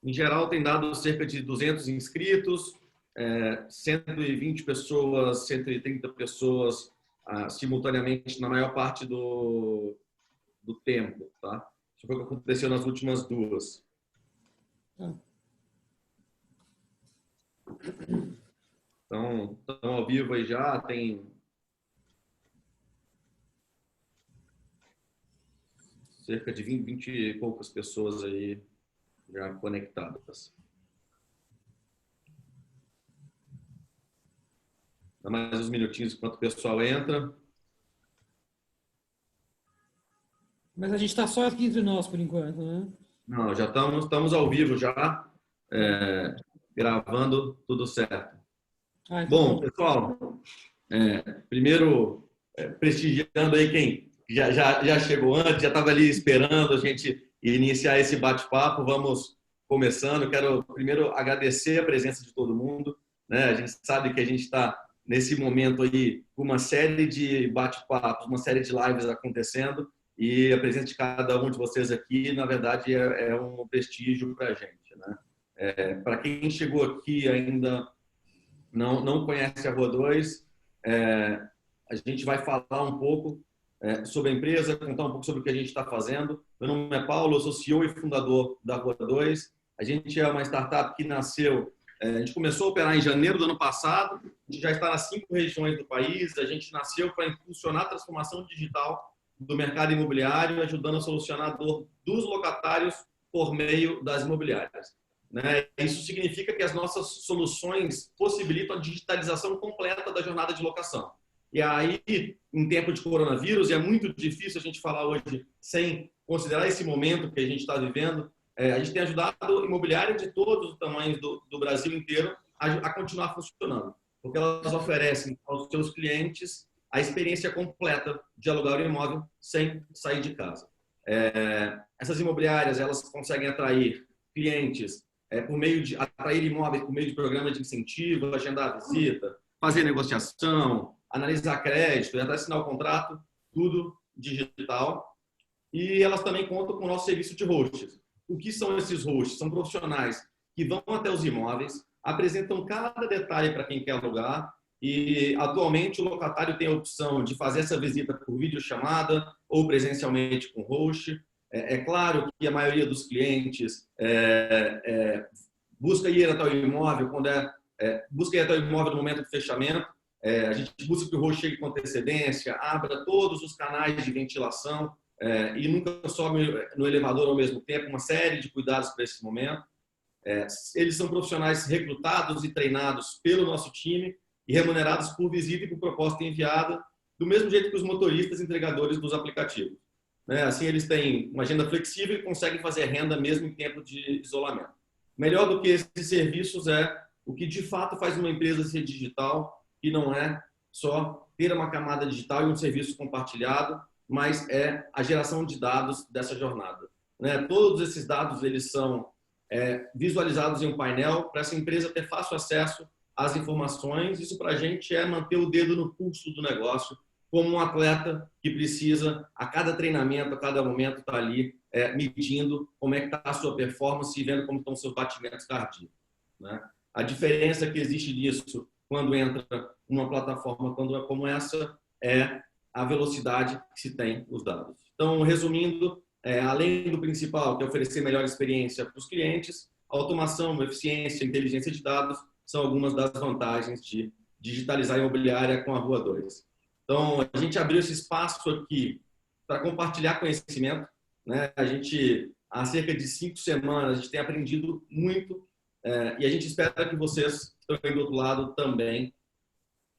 Em geral, tem dado cerca de 200 inscritos, 120 pessoas, 130 pessoas simultaneamente na maior parte do tempo, tá? Isso foi o que aconteceu nas últimas duas. Então, estão ao vivo aí já, tem cerca de 20 e poucas pessoas aí já conectadas. Dá mais uns minutinhos enquanto o pessoal entra. Mas a gente está só aqui entre nós por enquanto, né? Não, já estamos ao vivo já, gravando tudo certo. Então Bom, pessoal, primeiro prestigiando aí quem já chegou antes, já estava ali esperando a gente iniciar esse bate-papo. Vamos começando. Quero primeiro agradecer a presença de todo mundo, né? A gente sabe que a gente está nesse momento aí com uma série de bate-papos, uma série de lives acontecendo, e a presença de cada um de vocês aqui, na verdade, é um prestígio para a gente, né? Para quem chegou aqui ainda não conhece a Rua 2, a gente vai falar um pouco sobre a empresa, contar um pouco sobre o que a gente está fazendo. Meu nome é Paulo, eu sou CEO e fundador da Rua 2. A gente é uma startup que nasceu, a gente começou a operar em janeiro do ano passado, a gente já está nas 5 regiões do país, a gente nasceu para impulsionar a transformação digital do mercado imobiliário, ajudando a solucionar a dor dos locatários por meio das imobiliárias. Né? Isso significa que as nossas soluções possibilitam a digitalização completa da jornada de locação. E aí, em tempo de coronavírus, e é muito difícil a gente falar hoje sem considerar esse momento que a gente está vivendo, a gente tem ajudado imobiliárias de todos os tamanhos do Brasil inteiro a continuar funcionando, porque elas oferecem aos seus clientes a experiência completa de alugar o imóvel sem sair de casa. Essas imobiliárias, elas conseguem atrair clientes por meio de atrair imóveis por meio de programas de incentivo, agendar visita, fazer negociação, analisar crédito, até assinar o contrato, tudo digital. E elas também contam com o nosso serviço de hosts. O que são esses hosts? São profissionais que vão até os imóveis, apresentam cada detalhe para quem quer alugar, e atualmente o locatário tem a opção de fazer essa visita por videochamada ou presencialmente com host. É claro que a maioria dos clientes busca ir até o imóvel busca ir até o imóvel no momento do fechamento. A gente busca que o host chegue com antecedência, abra todos os canais de ventilação e nunca sobe no elevador ao mesmo tempo, uma série de cuidados para esse momento. Eles são profissionais recrutados e treinados pelo nosso time e remunerados por visita e por proposta enviada, do mesmo jeito que os motoristas entregadores dos aplicativos. Assim, eles têm uma agenda flexível e conseguem fazer renda mesmo em tempo de isolamento. Melhor do que esses serviços é o que de fato faz uma empresa ser digital, que não é só ter uma camada digital e um serviço compartilhado, mas é a geração de dados dessa jornada. Todos esses dados eles são visualizados em um painel para essa empresa ter fácil acesso às informações. Isso para a gente é manter o dedo no pulso do negócio, como um atleta que precisa, a cada treinamento, a cada momento, estar ali medindo como é que está a sua performance e vendo como estão os seus batimentos cardíacos. A diferença que existe disso quando entra numa plataforma como essa é a velocidade que se tem os dados. Então, resumindo, além do principal, que é oferecer melhor experiência para os clientes, automação, eficiência, inteligência de dados são algumas das vantagens de digitalizar a imobiliária com a Rua 2. Então, a gente abriu esse espaço aqui para compartilhar conhecimento. A gente, há cerca de 5 semanas, a gente tem aprendido muito e a gente espera que vocês que estão aí do outro lado também.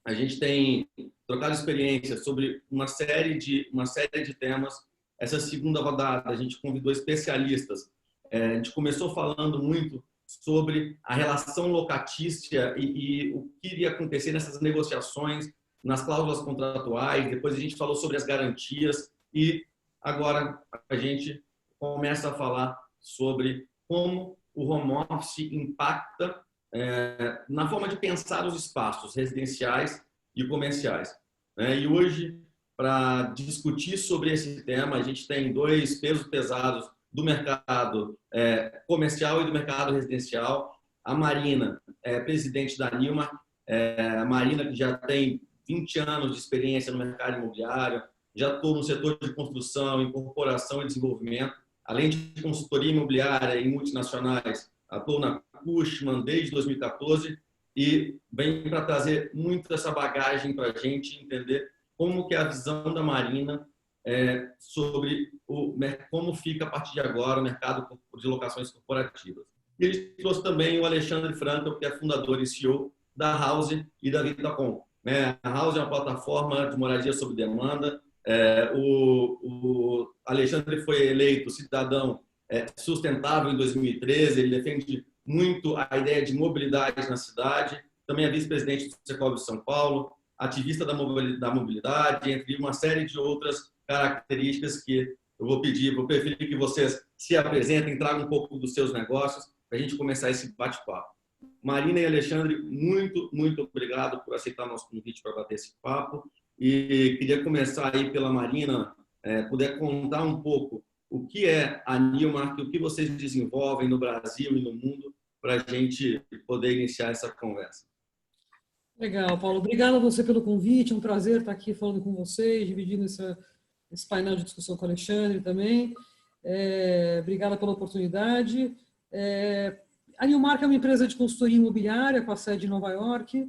A gente tem trocado experiências sobre uma série de temas. Essa segunda rodada, a gente convidou especialistas. A gente começou falando muito sobre a relação locatícia e o que iria acontecer nessas negociações, nas cláusulas contratuais. Depois a gente falou sobre as garantias e agora a gente começa a falar sobre como o home office impacta na forma de pensar os espaços residenciais e comerciais. E hoje, para discutir sobre esse tema, a gente tem 2 pesos pesados do mercado comercial e do mercado residencial. A Marina é presidente da Nilmar, a Marina que já tem 20 anos de experiência no mercado imobiliário, já estou no setor de construção, incorporação e desenvolvimento, além de consultoria imobiliária em multinacionais, atuo na Cushman desde 2014 e vem para trazer muito essa bagagem para a gente entender como que é a visão da Marina sobre como fica a partir de agora o mercado de locações corporativas. E ele trouxe também o Alexandre Frankel, que é fundador e CEO da House e da Vitacom. A House é uma plataforma de moradia sob demanda. O Alexandre foi eleito cidadão sustentável em 2013. Ele defende muito a ideia de mobilidade na cidade. Também é vice-presidente do Secov de São Paulo, ativista da mobilidade, entre uma série de outras características que eu vou preferir que vocês se apresentem, tragam um pouco dos seus negócios para a gente começar esse bate-papo. Marina e Alexandre, muito obrigado por aceitar nosso convite para bater esse papo. E queria começar aí pela Marina, puder contar um pouco o que é a Nilmar, o que vocês desenvolvem no Brasil e no mundo, para a gente poder iniciar essa conversa. Legal, Paulo. Obrigado a você pelo convite. É um prazer estar aqui falando com vocês, dividindo esse painel de discussão com o Alexandre também. Obrigada pela oportunidade. A Nilmar é uma empresa de consultoria imobiliária com a sede em Nova York.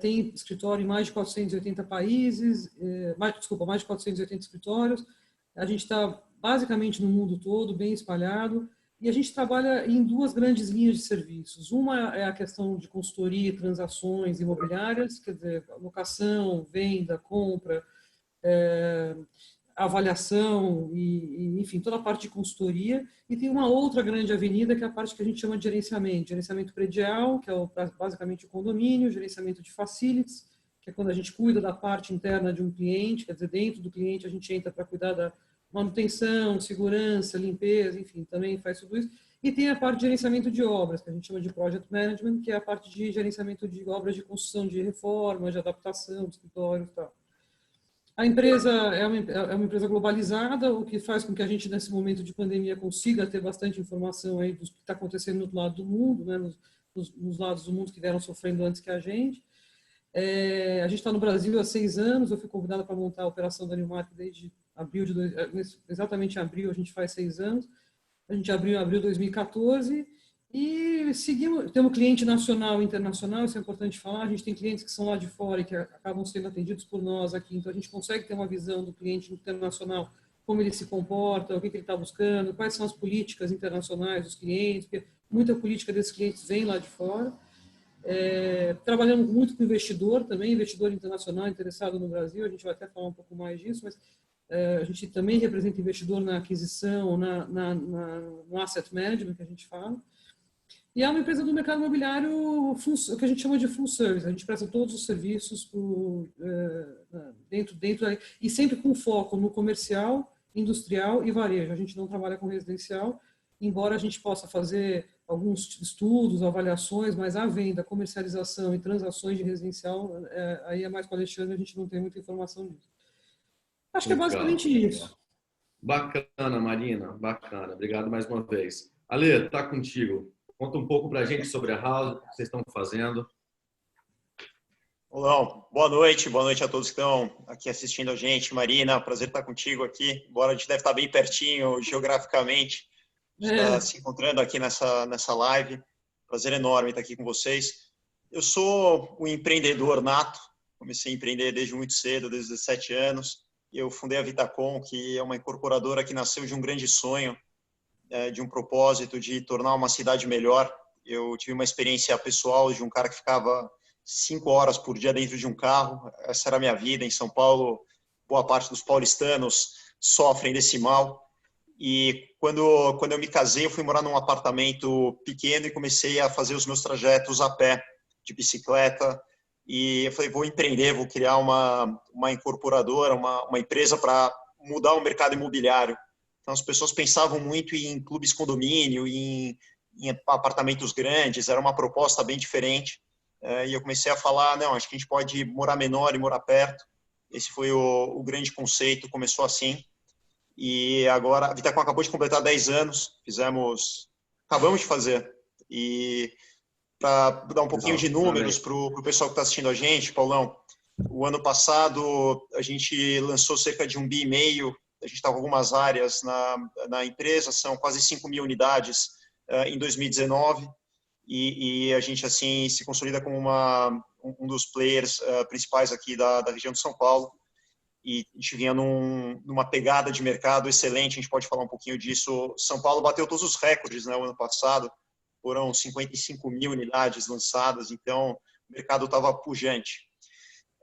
Tem escritório em mais de 480 países, mais de 480 escritórios. A gente está basicamente no mundo todo, bem espalhado. E a gente trabalha em duas grandes linhas de serviços. Uma é a questão de consultoria e transações imobiliárias, quer dizer, locação, venda, compra, avaliação e, enfim, toda a parte de consultoria. E tem uma outra grande avenida, que é a parte que a gente chama de gerenciamento predial, que é basicamente o condomínio, gerenciamento de facilities, que é quando a gente cuida da parte interna de um cliente, quer dizer, dentro do cliente a gente entra para cuidar da manutenção, segurança, limpeza, enfim, também faz tudo isso. E tem a parte de gerenciamento de obras, que a gente chama de project management, que é a parte de gerenciamento de obras de construção, de reforma, de adaptação, de escritórios e tal. A empresa é uma empresa globalizada, o que faz com que a gente, nesse momento de pandemia, consiga ter bastante informação aí do que está acontecendo no outro lado do mundo, né, nos lados do mundo que vieram sofrendo antes que a gente. A gente está no Brasil há 6 anos, eu fui convidada para montar a operação da Nilmar desde abril exatamente em abril, a gente faz 6 anos. A gente abriu em abril de 2014 e seguimos, temos cliente nacional e internacional, isso é importante falar. A gente tem clientes que são lá de fora e que acabam sendo atendidos por nós aqui, então a gente consegue ter uma visão do cliente internacional, como ele se comporta, o que ele está buscando, quais são as políticas internacionais dos clientes, porque muita política desses clientes vem lá de fora. Trabalhamos muito com investidor também, investidor internacional interessado no Brasil, a gente vai até falar um pouco mais disso, mas a gente também representa investidor na aquisição, no asset management que a gente fala. E é uma empresa do mercado imobiliário que a gente chama de full service. A gente presta todos os serviços dentro e sempre com foco no comercial, industrial e varejo. A gente não trabalha com residencial, embora a gente possa fazer alguns estudos, avaliações, mas a venda, comercialização e transações de residencial, aí é mais com o Alexandre, a gente não tem muita informação disso. Acho que é basicamente isso. Bacana, Marina, bacana. Obrigado mais uma vez. Ale, está contigo. Conta um pouco para a gente sobre a House, o que vocês estão fazendo. Olá, boa noite a todos que estão aqui assistindo a gente. Marina, prazer estar contigo aqui. Embora a gente deve estar bem pertinho geograficamente, está se encontrando aqui nessa live. Prazer enorme estar aqui com vocês. Eu sou um empreendedor nato, comecei a empreender desde muito cedo, desde 17 anos. Eu fundei a Vitacom, que é uma incorporadora que nasceu de um grande sonho, de um propósito de tornar uma cidade melhor. Eu tive uma experiência pessoal de um cara que ficava 5 horas por dia dentro de um carro. Essa era a minha vida. Em São Paulo, boa parte dos paulistanos sofrem desse mal. E quando eu me casei, eu fui morar num apartamento pequeno e comecei a fazer os meus trajetos a pé, de bicicleta. E eu falei, vou empreender, vou criar uma incorporadora, uma empresa para mudar o mercado imobiliário. Então, as pessoas pensavam muito em clubes condomínio, em apartamentos grandes, era uma proposta bem diferente. E eu comecei a falar, não, acho que a gente pode morar menor e morar perto. Esse foi o grande conceito, começou assim. e agora a Vitacom acabou de completar 10 anos, acabamos de fazer. E para dar um pouquinho de números para o pessoal que está assistindo a gente, Paulão, o ano passado a gente lançou cerca de 1,5 bi, a gente está com algumas áreas na empresa, são quase 5 mil unidades em 2019, e a gente assim se consolida como um dos players principais aqui da região de São Paulo, e a gente vinha numa pegada de mercado excelente, a gente pode falar um pouquinho disso. São Paulo bateu todos os recordes, né, o ano passado, foram 55 mil unidades lançadas, então o mercado estava pujante.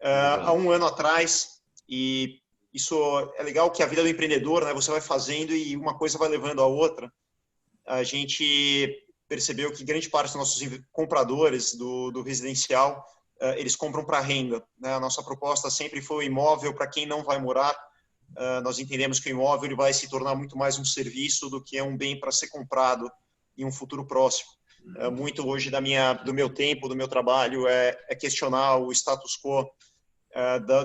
Há um ano atrás, e isso é legal, que a vida do empreendedor, né, você vai fazendo e uma coisa vai levando a outra, a gente percebeu que grande parte dos nossos compradores do residencial, eles compram para renda, né? A nossa proposta sempre foi o imóvel para quem não vai morar. Nós entendemos que o imóvel ele vai se tornar muito mais um serviço do que um bem para ser comprado em um futuro próximo. Muito hoje do meu tempo, do meu trabalho, é questionar o status quo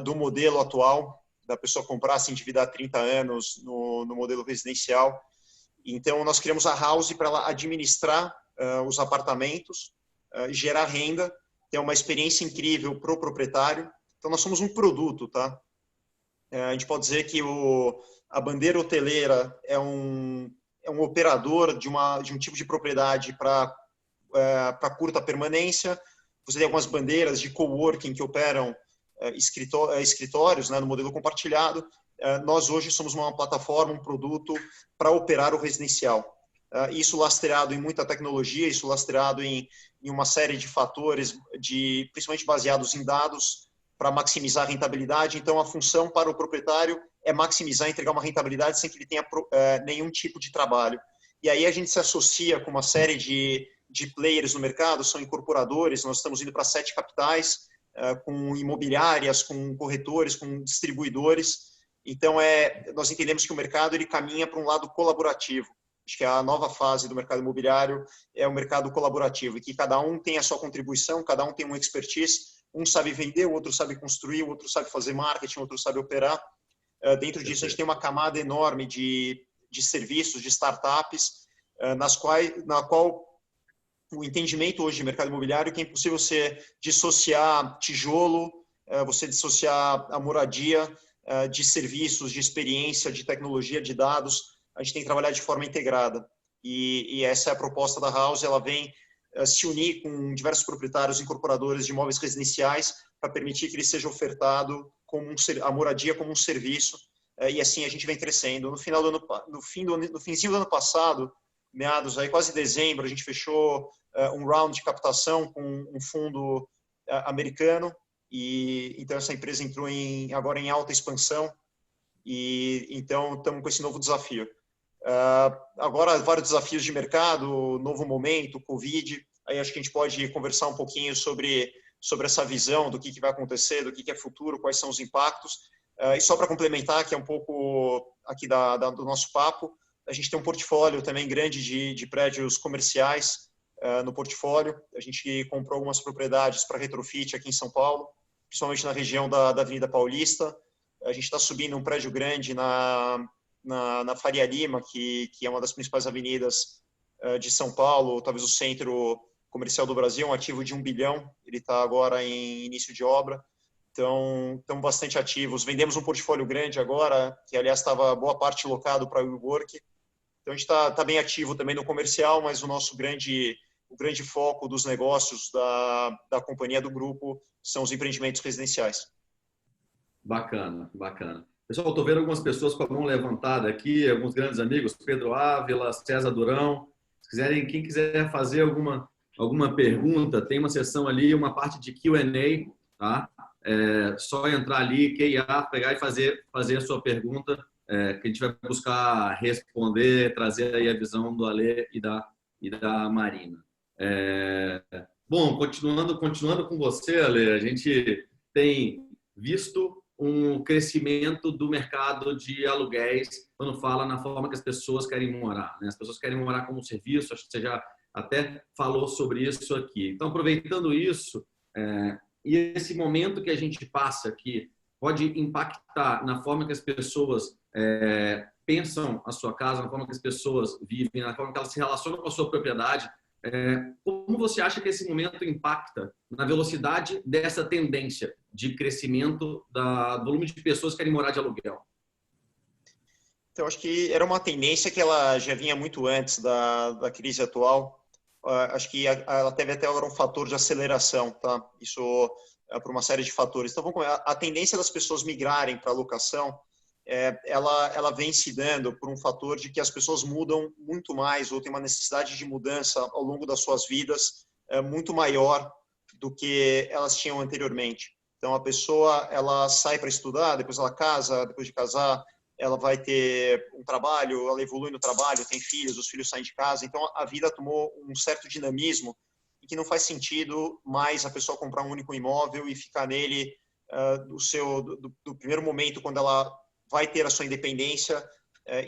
do modelo atual, da pessoa comprar, se endividar 30 anos no modelo residencial. Então, nós criamos a House para ela administrar os apartamentos, gerar renda, ter uma experiência incrível para o proprietário. Então, nós somos um produto, tá? A gente pode dizer que a bandeira hoteleira é um operador de um tipo de propriedade para curta permanência. Você tem algumas bandeiras de coworking que operam escritórios, né, no modelo compartilhado. Nós hoje somos uma plataforma, um produto para operar o residencial. Isso lastreado em muita tecnologia, isso lastreado em uma série de fatores, principalmente baseados em dados, para maximizar a rentabilidade. Então, a função para o proprietário é maximizar, entregar uma rentabilidade sem que ele tenha nenhum tipo de trabalho. E aí a gente se associa com uma série de players no mercado, são incorporadores, nós estamos indo para 7 capitais, com imobiliárias, com corretores, com distribuidores. Então, nós entendemos que o mercado ele caminha para um lado colaborativo. Acho que a nova fase do mercado imobiliário é o mercado colaborativo, e que cada um tem a sua contribuição, cada um tem uma expertise, um sabe vender, o outro sabe construir, o outro sabe fazer marketing, o outro sabe operar. Dentro disso, a gente tem uma camada enorme de serviços, de startups, na qual o entendimento hoje de mercado imobiliário é que é impossível você dissociar tijolo, você dissociar a moradia de serviços, de experiência, de tecnologia, de dados. A gente tem que trabalhar de forma integrada. E essa é a proposta da House, ela vem se unir com diversos proprietários incorporadores de imóveis residenciais para permitir que ele seja ofertado como a moradia como um serviço, e assim a gente vem crescendo. No finzinho do ano passado, meados aí quase dezembro, a gente fechou um round de captação com um fundo americano, e então essa empresa entrou agora em alta expansão, e então estamos com esse novo desafio. Agora, vários desafios de mercado, novo momento, Covid, aí acho que a gente pode conversar um pouquinho sobre essa visão do que vai acontecer, do que é futuro, quais são os impactos. E só para complementar, que é um pouco aqui do nosso papo, a gente tem um portfólio também grande de prédios comerciais no portfólio. A gente comprou algumas propriedades para retrofit aqui em São Paulo, principalmente na região da Avenida Paulista. A gente está subindo um prédio grande na Faria Lima, que é uma das principais avenidas de São Paulo, talvez o centro comercial do Brasil, um ativo de 1 bilhão. Ele está agora em início de obra. Então, estamos bastante ativos. Vendemos um portfólio grande agora, que, aliás, estava boa parte locado para o WeWork. Então, a gente está bem ativo também no comercial, mas o grande foco dos negócios da companhia, do grupo, são os empreendimentos residenciais. Bacana, bacana. Pessoal, estou vendo algumas pessoas com a mão levantada aqui, alguns grandes amigos, Pedro Ávila, César Durão. Se quiserem, quem quiser fazer alguma pergunta, tem uma seção ali, uma parte de Q&A, tá? Só entrar ali, QA, pegar e fazer a sua pergunta, que a gente vai buscar responder, trazer aí a visão do Alê e da Marina. Bom, continuando com você, Alê, a gente tem visto um crescimento do mercado de aluguéis quando fala na forma que as pessoas querem morar, né? As pessoas querem morar como serviço, acho que você já até falou sobre isso aqui. Então, aproveitando isso, e esse momento que a gente passa, que pode impactar na forma que as pessoas pensam a sua casa, na forma que as pessoas vivem, na forma que elas se relacionam com a sua propriedade. Como você acha que esse momento impacta na velocidade dessa tendência de crescimento do volume de pessoas que querem morar de aluguel? Então, acho que era uma tendência que ela já vinha muito antes da crise atual. Acho que ela teve até agora um fator de aceleração, tá? Isso por uma série de fatores. Então, a tendência das pessoas migrarem para a locação, ela vem se dando por um fator de que as pessoas mudam muito mais ou têm uma necessidade de mudança ao longo das suas vidas muito maior do que elas tinham anteriormente. Então, a pessoa, ela sai para estudar, depois ela casa, depois de casar, ela vai ter um trabalho, ela evolui no trabalho, tem filhos, os filhos saem de casa. Então, a vida tomou um certo dinamismo e que não faz sentido mais a pessoa comprar um único imóvel e ficar nele do primeiro momento, quando ela vai ter a sua independência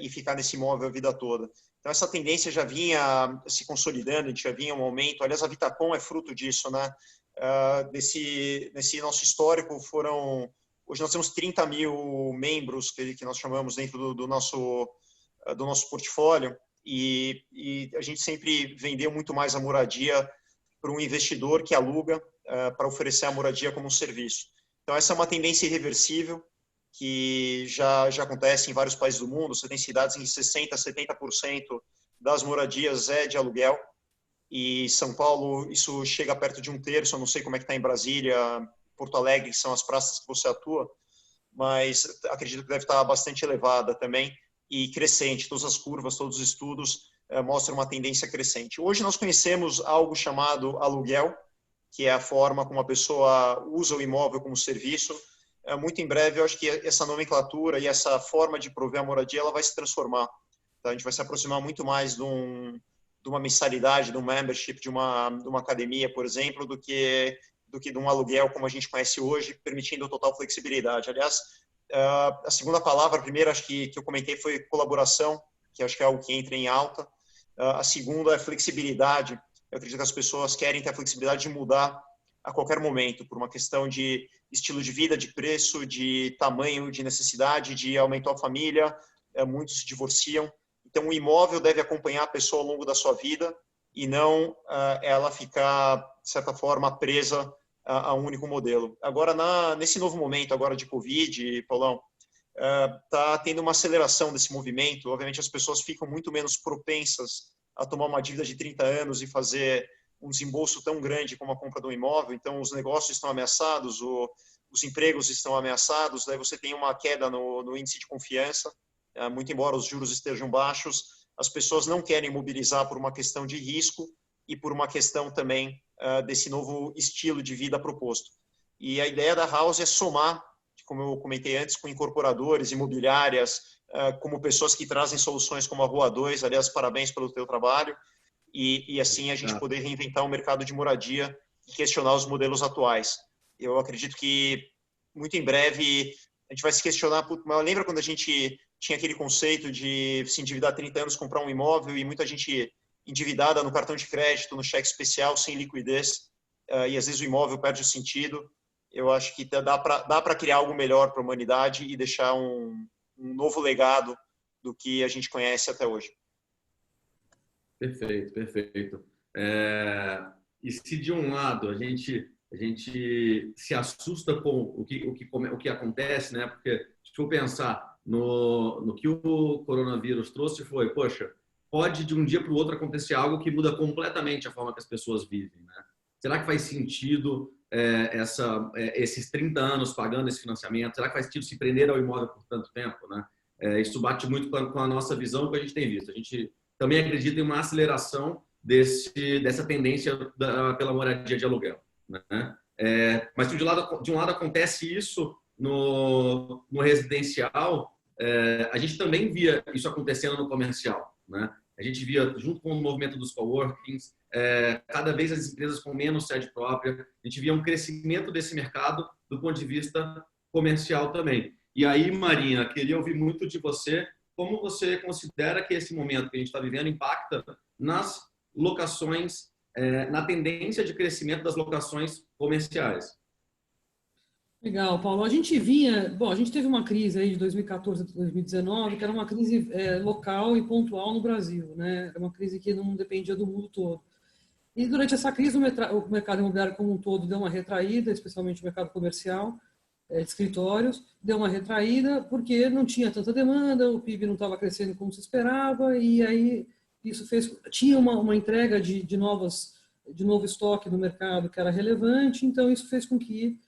e ficar nesse imóvel a vida toda. Então, essa tendência já vinha se consolidando, a gente já vinha um aumento. Aliás, a Vitacom é fruto disso, né? Nesse nosso histórico, hoje nós temos 30 mil membros que nós chamamos dentro do nosso portfólio e a gente sempre vendeu muito mais a moradia para um investidor que aluga para oferecer a moradia como um serviço. Então, essa é uma tendência irreversível que já acontece em vários países do mundo. Você tem cidades em 60%, 70% das moradias de aluguel. E São Paulo, isso chega perto de 1/3. Eu não sei como é que está em Brasília, Porto Alegre, que são as praças que você atua, mas acredito que deve estar bastante elevada também e crescente. Todas as curvas, todos os estudos mostram uma tendência crescente. Hoje nós conhecemos algo chamado aluguel, que é a forma como a pessoa usa o imóvel como serviço. Muito em breve, eu acho que essa nomenclatura e essa forma de prover a moradia, ela vai se transformar. Então, a gente vai se aproximar muito mais de uma mensalidade, de um membership, de uma academia, por exemplo, do que de um aluguel como a gente conhece hoje, permitindo total flexibilidade. Aliás, a segunda palavra, a primeira acho que eu comentei foi colaboração, que acho que é algo que entra em alta. A segunda é flexibilidade. Eu acredito que as pessoas querem ter a flexibilidade de mudar a qualquer momento, por uma questão de estilo de vida, de preço, de tamanho, de necessidade, de aumentar a família. Muitos se divorciam. Então, o imóvel deve acompanhar a pessoa ao longo da sua vida e não ela ficar, de certa forma, presa a um único modelo. Agora, nesse novo momento agora de Covid, Paulão, está tendo uma aceleração desse movimento. Obviamente, as pessoas ficam muito menos propensas a tomar uma dívida de 30 anos e fazer um desembolso tão grande como a compra de um imóvel. Então, os negócios estão ameaçados, os empregos estão ameaçados, daí você tem uma queda no índice de confiança. Muito embora os juros estejam baixos, as pessoas não querem mobilizar por uma questão de risco e por uma questão também desse novo estilo de vida proposto. E a ideia da House é somar, como eu comentei antes, com incorporadores, imobiliárias, como pessoas que trazem soluções como a Rua 2. Aliás, parabéns pelo teu trabalho. E assim a gente poder reinventar o mercado de moradia e questionar os modelos atuais. Eu acredito que muito em breve a gente vai se questionar. Mas lembra quando a gente tinha aquele conceito de se endividar 30 anos, comprar um imóvel, e muita gente endividada no cartão de crédito, no cheque especial, sem liquidez, e às vezes o imóvel perde o sentido. Eu acho que dá para criar algo melhor para a humanidade e deixar um novo legado do que a gente conhece até hoje. Perfeito, perfeito. E se de um lado a gente se assusta com o que acontece, né? Porque se eu pensar no que o coronavírus trouxe, foi, poxa, pode de um dia para o outro acontecer algo que muda completamente a forma que as pessoas vivem, né? Será que faz sentido esses 30 anos pagando esse financiamento? Será que faz sentido se prender ao imóvel por tanto tempo, né? Isso bate muito com a nossa visão que a gente tem visto. A gente também acredita em uma aceleração dessa tendência pela moradia de aluguel, né? Mas se de um lado acontece isso no residencial, a gente também via isso acontecendo no comercial, né? A gente via, junto com o movimento dos coworkings, cada vez as empresas com menos sede própria, a gente via um crescimento desse mercado do ponto de vista comercial também. E aí, Marina, queria ouvir muito de você, como você considera que esse momento que a gente está vivendo impacta nas locações, na tendência de crescimento das locações comerciais? Legal, Paulo. A gente vinha, bom, a gente teve uma crise aí de 2014 a 2019, que era uma crise local e pontual no Brasil, né? Era uma crise que não dependia do mundo todo. E durante essa crise, o mercado imobiliário como um todo deu uma retraída, especialmente o mercado comercial, de escritórios, deu uma retraída porque não tinha tanta demanda, o PIB não estava crescendo como se esperava, e aí isso fez, tinha uma entrega de novo estoque no mercado que era relevante, então isso fez com que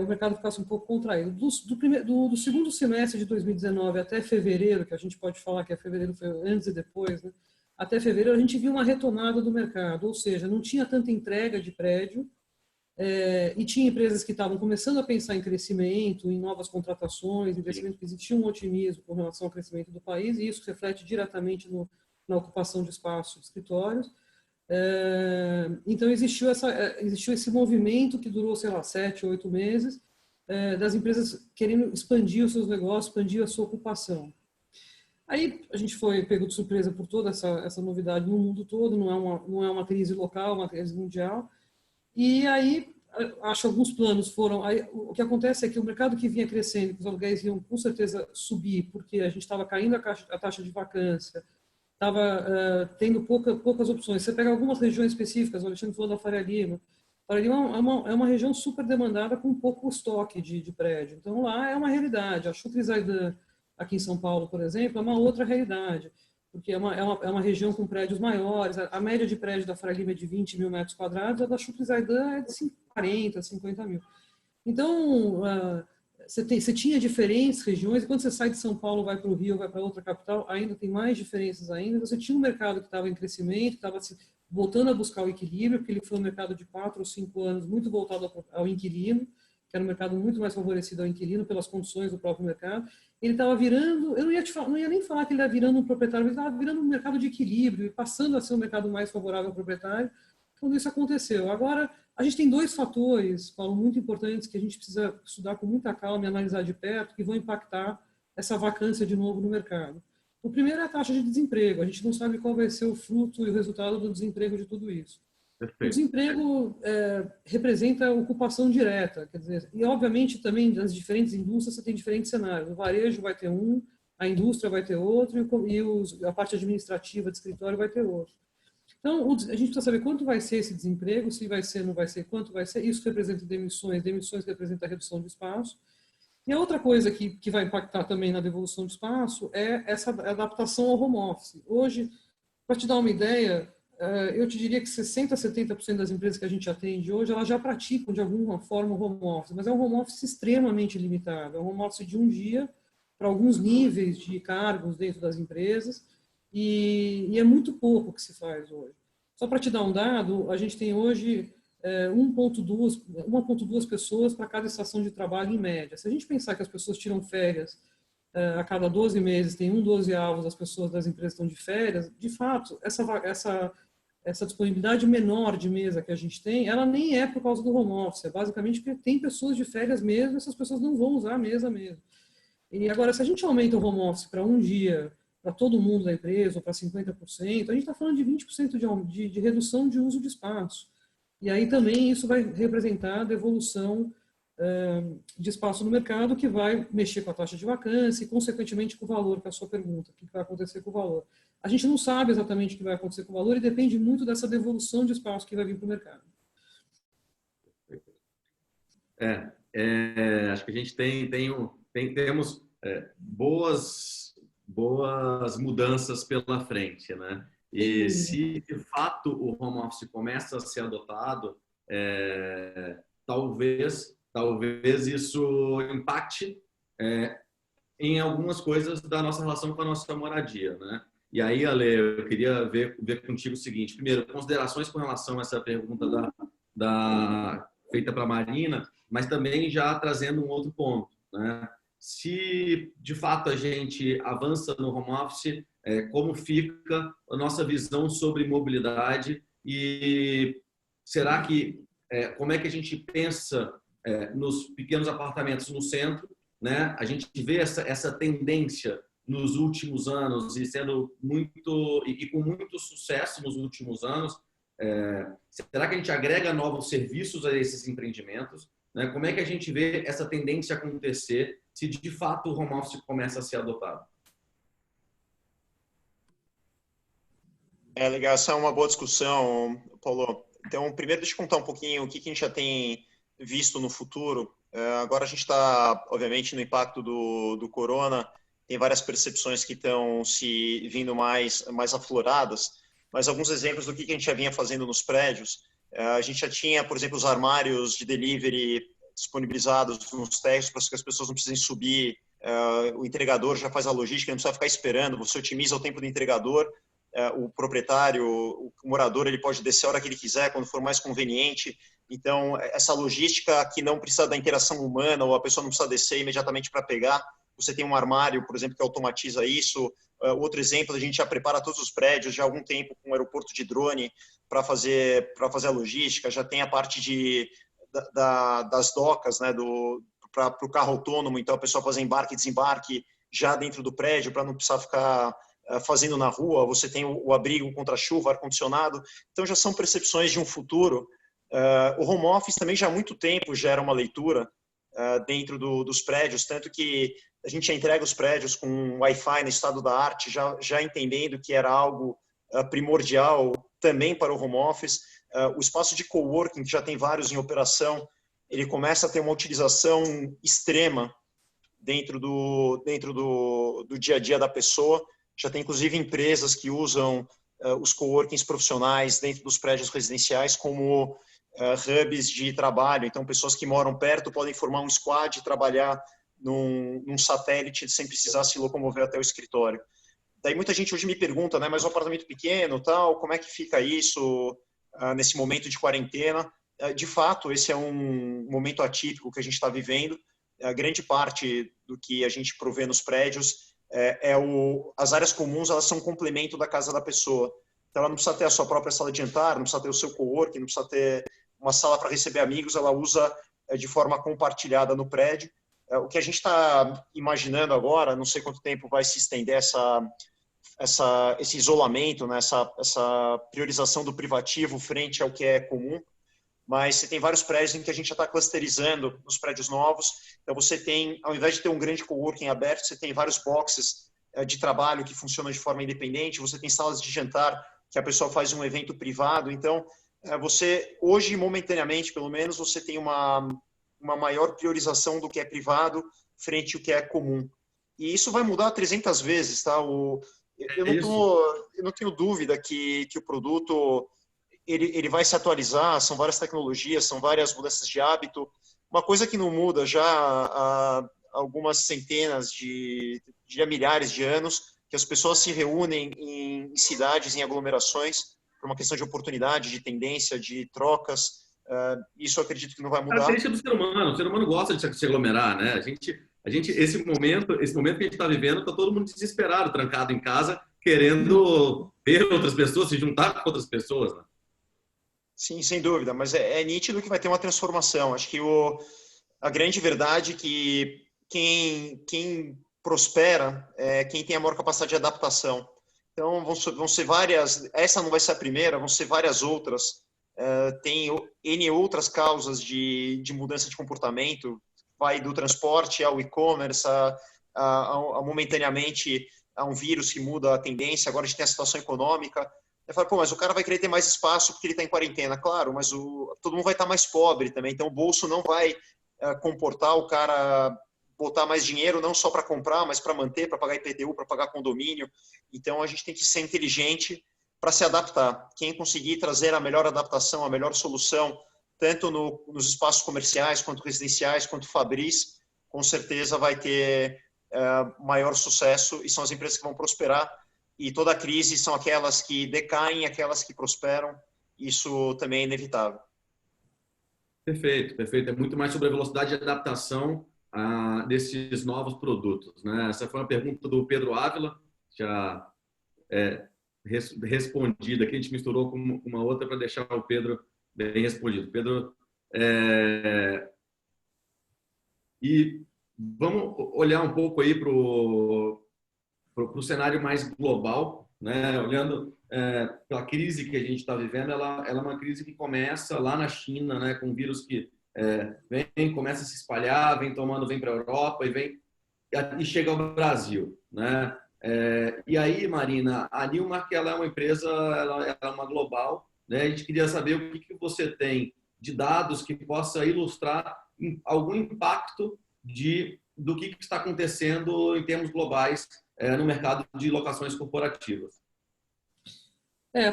o mercado ficasse um pouco contraído. Do segundo semestre de 2019 até fevereiro, que a gente pode falar que fevereiro foi antes e depois, né? Até fevereiro a gente viu uma retomada do mercado, ou seja, não tinha tanta entrega de prédio, e tinha empresas que estavam começando a pensar em crescimento, em novas contratações, em crescimento, que existia um otimismo com relação ao crescimento do país, e isso reflete diretamente na ocupação de espaço de escritórios. Então, existiu esse movimento que durou, sei lá, 7, 8 meses, das empresas querendo expandir os seus negócios, expandir a sua ocupação. Aí a gente foi pego de surpresa por toda essa novidade no mundo todo, não é uma crise local, uma crise mundial. E aí, acho que alguns planos foram... Aí, o que acontece é que o mercado que vinha crescendo, que os aluguéis iam com certeza subir, porque a gente estava caindo a taxa de vacância, estava tendo poucas opções. Você pega algumas regiões específicas, o Alexandre falou da Faria Lima. Faria Lima é uma região super demandada com pouco estoque de prédio. Então, lá é uma realidade. A Chucre Zaidan, aqui em São Paulo, por exemplo, é uma outra realidade, porque é uma região com prédios maiores. A média de prédio da Faria Lima é de 20 mil metros quadrados, a da Chucre Zaidan é de 40, 50 mil. Então, você tinha diferentes regiões, e quando você sai de São Paulo, vai para o Rio, vai para outra capital, ainda tem mais diferenças ainda. Você tinha um mercado que estava em crescimento, estava voltando a buscar o equilíbrio, porque ele foi um mercado de 4 ou 5 anos muito voltado ao inquilino, que era um mercado muito mais favorecido ao inquilino pelas condições do próprio mercado. Ele estava virando, eu não ia nem falar que ele estava virando um proprietário, ele estava virando um mercado de equilíbrio e passando a ser um mercado mais favorável ao proprietário quando isso aconteceu. Agora, a gente tem dois fatores, Paulo, muito importantes que a gente precisa estudar com muita calma e analisar de perto, que vão impactar essa vacância de novo no mercado. O primeiro é a taxa de desemprego. A gente não sabe qual vai ser o fruto e o resultado do desemprego de tudo isso. Perfeito. O desemprego representa a ocupação direta, quer dizer, e obviamente também nas diferentes indústrias você tem diferentes cenários. O varejo vai ter um, a indústria vai ter outro e a parte administrativa de escritório vai ter outro. Então, a gente precisa saber quanto vai ser esse desemprego, se vai ser, não vai ser, quanto vai ser. Isso representa demissões representa a redução de espaço. E a outra coisa que vai impactar também na devolução de espaço é essa adaptação ao home office. Hoje, para te dar uma ideia, eu te diria que 60% a 70% das empresas que a gente atende hoje, elas já praticam de alguma forma o home office, mas é um home office extremamente limitado. É um home office de um dia para alguns níveis de cargos dentro das empresas e é muito pouco que se faz hoje. Só para te dar um dado, a gente tem hoje 1,2 pessoas para cada estação de trabalho em média. Se a gente pensar que as pessoas tiram férias a cada 12 meses, tem 12 avos as pessoas das empresas estão de férias, de fato, essa disponibilidade menor de mesa que a gente tem, ela nem é por causa do home office, é basicamente porque tem pessoas de férias mesmo, essas pessoas não vão usar a mesa mesmo. E agora, se a gente aumenta o home office para um dia, para todo mundo da empresa, ou para 50%, a gente está falando de 20% de redução de uso de espaço. E aí também isso vai representar a devolução de espaço no mercado, que vai mexer com a taxa de vacância e, consequentemente, com o valor, que é a sua pergunta. O que vai acontecer com o valor? A gente não sabe exatamente o que vai acontecer com o valor e depende muito dessa devolução de espaço que vai vir para o mercado. Acho que a gente temos boas mudanças pela frente, né? E se de fato o home office começa a ser adotado, talvez isso impacte em algumas coisas da nossa relação com a nossa moradia, né? E aí, Ale, eu queria ver contigo o seguinte: primeiro, considerações com relação a essa pergunta feita para a Marina, mas também já trazendo um outro ponto, né? Se de fato a gente avança no home office, como fica a nossa visão sobre mobilidade e será que como é que a gente pensa nos pequenos apartamentos no centro, né? A gente vê essa tendência nos últimos anos e sendo com muito sucesso nos últimos anos. Será que a gente agrega novos serviços a esses empreendimentos? né? Como é que a gente vê essa tendência acontecer se de fato o home office começa a ser adotado? Legal, essa é uma boa discussão, Paulo. Então, primeiro, deixa eu contar um pouquinho o que a gente já tem visto no futuro. Agora a gente está, obviamente, no impacto do corona, tem várias percepções que estão se vindo mais afloradas, mas alguns exemplos do que a gente já vinha fazendo nos prédios. A gente já tinha, por exemplo, os armários de delivery disponibilizados nos térreos para que as pessoas não precisem subir. O entregador já faz a logística, não precisa ficar esperando, você otimiza o tempo do entregador. O proprietário, o morador, ele pode descer a hora que ele quiser, quando for mais conveniente. Então, essa logística que não precisa da interação humana, ou a pessoa não precisa descer imediatamente para pegar. Você tem um armário, por exemplo, que automatiza isso. Outro exemplo, a gente já prepara todos os prédios já há algum tempo com um aeroporto de drone para fazer a logística. Já tem a parte das docas, né, para o carro autônomo. Então, a pessoa fazer embarque e desembarque já dentro do prédio, para não precisar ficar fazendo na rua. Você tem o abrigo contra a chuva, ar-condicionado. Então, já são percepções de um futuro. O home office também já há muito tempo gera uma leitura dentro dos prédios, tanto que a gente já entrega os prédios com Wi-Fi no estado da arte, já entendendo que era algo primordial também para o home office. O espaço de coworking, que já tem vários em operação, ele começa a ter uma utilização extrema dentro do dia a dia da pessoa. Já tem, inclusive, empresas que usam os coworkings profissionais dentro dos prédios residenciais como hubs de trabalho. Então, pessoas que moram perto podem formar um squad e trabalhar num satélite sem precisar se locomover até o escritório. Daí muita gente hoje me pergunta, né, mas um apartamento pequeno, tal, como é que fica isso nesse momento de quarentena? De fato, esse é um momento atípico que a gente está vivendo. A grande parte do que a gente provê nos prédios as áreas comuns, elas são um complemento da casa da pessoa. Então, ela não precisa ter a sua própria sala de jantar, não precisa ter o seu coworking, não precisa ter uma sala para receber amigos, ela usa de forma compartilhada no prédio. O que a gente está imaginando agora, não sei quanto tempo vai se estender esse isolamento, né, essa priorização do privativo frente ao que é comum, mas você tem vários prédios em que a gente já está clusterizando nos prédios novos. Então, você tem, ao invés de ter um grande coworking aberto, você tem vários boxes de trabalho que funcionam de forma independente, você tem salas de jantar que a pessoa faz um evento privado. Então, você, hoje, momentaneamente, pelo menos, você tem uma maior priorização do que é privado frente ao que é comum. E isso vai mudar 300 vezes, tá? Eu não tenho dúvida que o produto ele vai se atualizar, são várias tecnologias, são várias mudanças de hábito. Uma coisa que não muda já há algumas centenas milhares de anos, que as pessoas se reúnem em cidades, em aglomerações, por uma questão de oportunidade, de tendência, de trocas. Isso eu acredito que não vai mudar. A característica do ser humano. O ser humano gosta de se aglomerar, né? Esse momento que a gente está vivendo, está todo mundo desesperado, trancado em casa, querendo ver outras pessoas, se juntar com outras pessoas, né? Sim, sem dúvida, mas é nítido que vai ter uma transformação. Acho que a grande verdade é que quem prospera é quem tem a maior capacidade de adaptação. Então, vão ser várias, essa não vai ser a primeira, vão ser várias outras. Tem N outras causas de mudança de comportamento, vai do transporte ao e-commerce, momentaneamente a um vírus que muda a tendência, agora a gente tem a situação econômica. Eu falo, mas o cara vai querer ter mais espaço porque ele está em quarentena. Claro, mas todo mundo vai estar mais pobre também, então o bolso não vai comportar o cara botar mais dinheiro, não só para comprar, mas para manter, para pagar IPTU, para pagar condomínio. Então a gente tem que ser inteligente para se adaptar. Quem conseguir trazer a melhor adaptação, a melhor solução, tanto nos espaços comerciais, quanto residenciais, quanto fabris, com certeza vai ter maior sucesso e são as empresas que vão prosperar. E toda crise são aquelas que decaem, aquelas que prosperam. Isso também é inevitável. Perfeito, perfeito. É muito mais sobre a velocidade de adaptação desses novos produtos, né? Essa foi uma pergunta do Pedro Ávila, já respondida aqui. A gente misturou com uma outra para deixar o Pedro bem respondido. Pedro, e vamos olhar um pouco aí para o cenário mais global, né? Olhando para a crise que a gente está vivendo, ela é uma crise que começa lá na China, né? Com um vírus que vem, começa a se espalhar, vem para a Europa e chega ao Brasil, né? E aí, Marina, a Newmark, ela é uma empresa, ela é uma global, né? A gente queria saber o que você tem de dados que possa ilustrar algum impacto do que está acontecendo em termos globais no mercado de locações corporativas.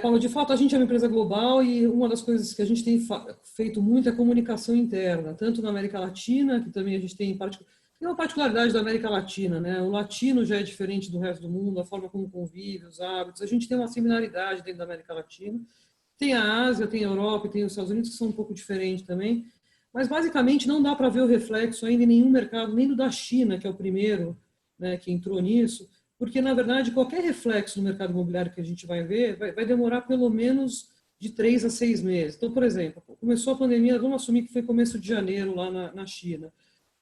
Paulo, de fato, a gente é uma empresa global e uma das coisas que a gente tem feito muito é comunicação interna, tanto na América Latina, que também a gente tem uma particularidade da América Latina, né? O latino já é diferente do resto do mundo, a forma como convive, os hábitos. A gente tem uma similaridade dentro da América Latina. Tem a Ásia, tem a Europa, tem os Estados Unidos, que são um pouco diferentes também. Mas, basicamente, não dá para ver o reflexo ainda em nenhum mercado, nem do da China, que é o primeiro, né, que entrou nisso, porque, na verdade, qualquer reflexo no mercado imobiliário que a gente vai ver vai demorar pelo menos de 3 a 6 meses. Então, por exemplo, começou a pandemia, vamos assumir que foi começo de janeiro lá na China.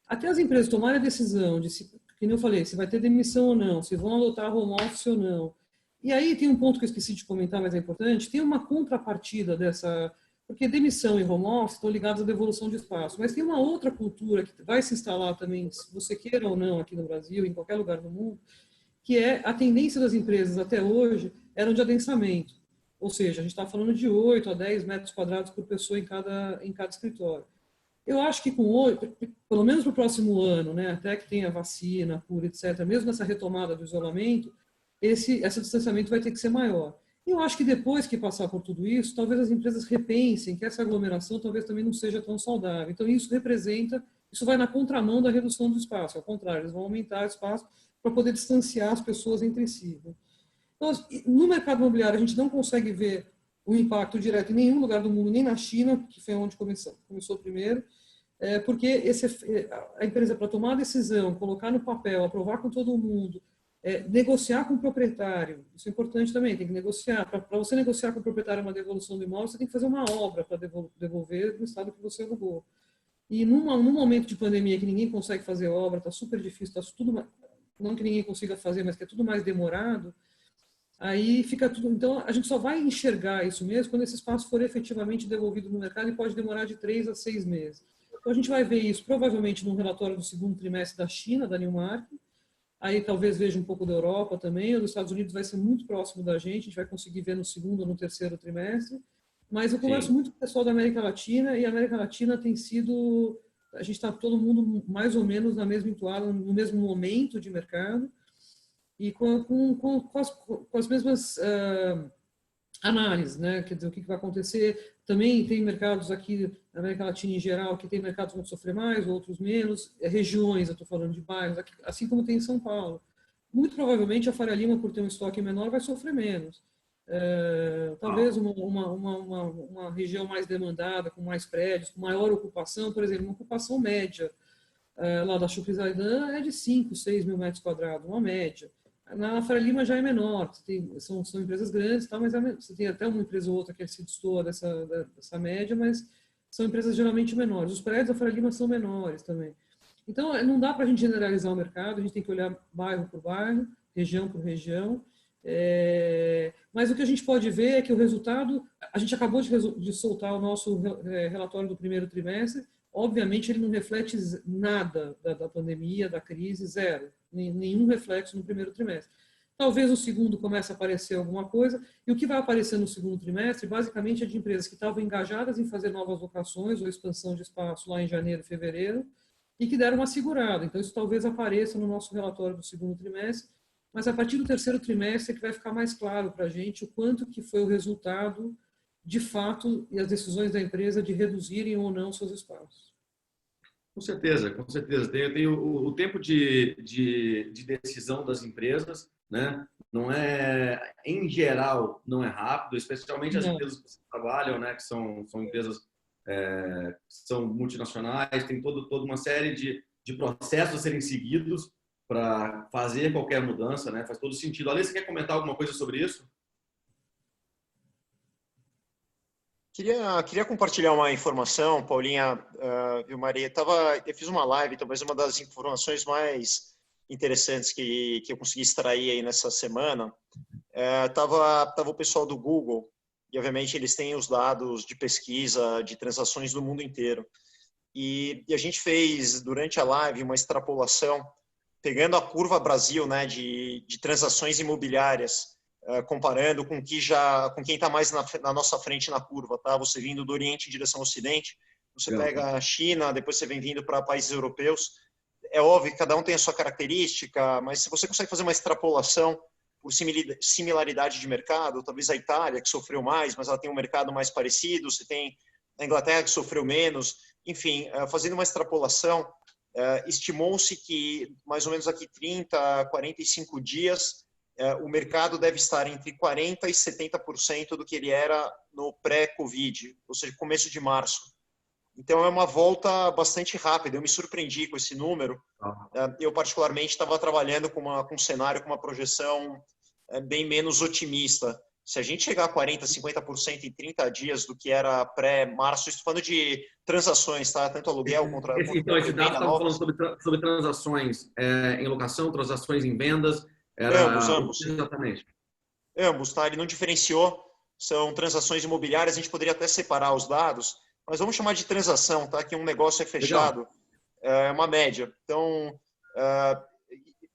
Até as empresas tomarem a decisão de, que nem eu falei, se vai ter demissão ou não, se vão adotar home office ou não. E aí tem um ponto que eu esqueci de comentar, mas é importante, tem uma contrapartida dessa, porque demissão e home office estão ligados à devolução de espaço, mas tem uma outra cultura que vai se instalar também, se você queira ou não, aqui no Brasil, em qualquer lugar do mundo, que é a tendência das empresas até hoje era de adensamento. Ou seja, a gente está falando de 8 a 10 metros quadrados por pessoa em cada escritório. Eu acho que pelo menos para o próximo ano, né, até que tenha vacina, cura, etc., mesmo nessa retomada do isolamento, esse distanciamento vai ter que ser maior. E eu acho que depois que passar por tudo isso, talvez as empresas repensem que essa aglomeração talvez também não seja tão saudável. Então, isso vai na contramão da redução do espaço. Ao contrário, eles vão aumentar o espaço para poder distanciar as pessoas entre si. Né? Então, no mercado imobiliário, a gente não consegue ver o impacto direto em nenhum lugar do mundo, nem na China, que foi onde começou primeiro, porque a empresa, para tomar a decisão, colocar no papel, aprovar com todo mundo, negociar com o proprietário, isso é importante também, tem que negociar. Para você negociar com o proprietário uma devolução do imóvel, você tem que fazer uma obra para devolver no estado que você alugou. E num momento de pandemia que ninguém consegue fazer obra, está super difícil, está tudo, não que ninguém consiga fazer, mas que é tudo mais demorado, aí fica tudo. Então, a gente só vai enxergar isso mesmo quando esse espaço for efetivamente devolvido no mercado e pode demorar de 3 a 6 meses. Então, a gente vai ver isso provavelmente no relatório do segundo trimestre da China, da Newmark. Aí talvez veja um pouco da Europa também. O dos Estados Unidos vai ser muito próximo da gente. A gente vai conseguir ver no segundo ou no terceiro trimestre. Mas eu converso muito com o pessoal da América Latina e a América Latina tem sido. A gente está todo mundo mais ou menos na mesma entoada, no mesmo momento de mercado e com as mesmas análises, né? Quer dizer, o que vai acontecer. Também tem mercados aqui na América Latina em geral que tem mercados que vão sofrer mais, outros menos. Regiões, eu estou falando de bairros, aqui, assim como tem em São Paulo. Muito provavelmente a Faria Lima, por ter um estoque menor, vai sofrer menos. Talvez uma região mais demandada, com mais prédios, com maior ocupação, por exemplo, uma ocupação média lá da Chucrizaidan é de 5, 6 mil metros quadrados, uma média. Na Faria Lima já é menor, são empresas grandes, tá, mas você tem até uma empresa ou outra que se destoa dessa média, mas são empresas geralmente menores. Os prédios da Faria Lima são menores também. Então, não dá para a gente generalizar o mercado, a gente tem que olhar bairro por bairro, região por região. Mas o que a gente pode ver é que o resultado, a gente acabou de soltar o nosso relatório do primeiro trimestre, obviamente ele não reflete nada da pandemia, da crise, zero, nenhum reflexo no primeiro trimestre. Talvez no segundo comece a aparecer alguma coisa, e o que vai aparecer no segundo trimestre, basicamente, é de empresas que estavam engajadas em fazer novas locações ou expansão de espaço lá em janeiro, fevereiro, e que deram uma segurada. Então, isso talvez apareça no nosso relatório do segundo trimestre, mas a partir do terceiro trimestre é que vai ficar mais claro para a gente o quanto que foi o resultado, de fato, e as decisões da empresa de reduzirem ou não seus espaços. Com certeza, com certeza. Tem o tempo de decisão das empresas, né? Não é, em geral, não é rápido, especialmente as empresas que trabalham, né? Que são empresas que são multinacionais, tem toda uma série de processos a serem seguidos para fazer qualquer mudança, né? Faz todo sentido. Alê, você quer comentar alguma coisa sobre isso? Queria compartilhar uma informação, Paulinha, viu, Maria? Eu fiz uma live, talvez uma das informações mais interessantes que eu consegui extrair aí nessa semana. Tava o pessoal do Google, e obviamente eles têm os dados de pesquisa de transações do mundo inteiro. e a gente fez, durante a live, uma extrapolação, pegando a curva Brasil, né, de transações imobiliárias, comparando com quem está mais na nossa frente na curva, tá? Você vindo do Oriente em direção ao Ocidente, você pega a China, depois você vem vindo para países europeus. É óbvio que cada um tem a sua característica, mas se você consegue fazer uma extrapolação por similaridade de mercado, talvez a Itália, que sofreu mais, mas ela tem um mercado mais parecido, você tem a Inglaterra, que sofreu menos, enfim, fazendo uma extrapolação, estimou-se que mais ou menos aqui 30 a 45 dias, o mercado deve estar entre 40% e 70% do que ele era no pré-Covid, ou seja, começo de março. Então, é uma volta bastante rápida. Eu me surpreendi com esse número. Eu, particularmente, estava trabalhando com um cenário, com uma projeção bem menos otimista. Se a gente chegar a 40%, 50% em 30 dias do que era pré-março, estou falando de transações, tá? Tanto aluguel contra então, esse dado estava falando sobre transações em locação, transações em vendas. Ambos. Exatamente. Ambos, tá? Ele não diferenciou. São transações imobiliárias. A gente poderia até separar os dados, mas vamos chamar de transação, tá? Que um negócio é fechado, é uma média. Então,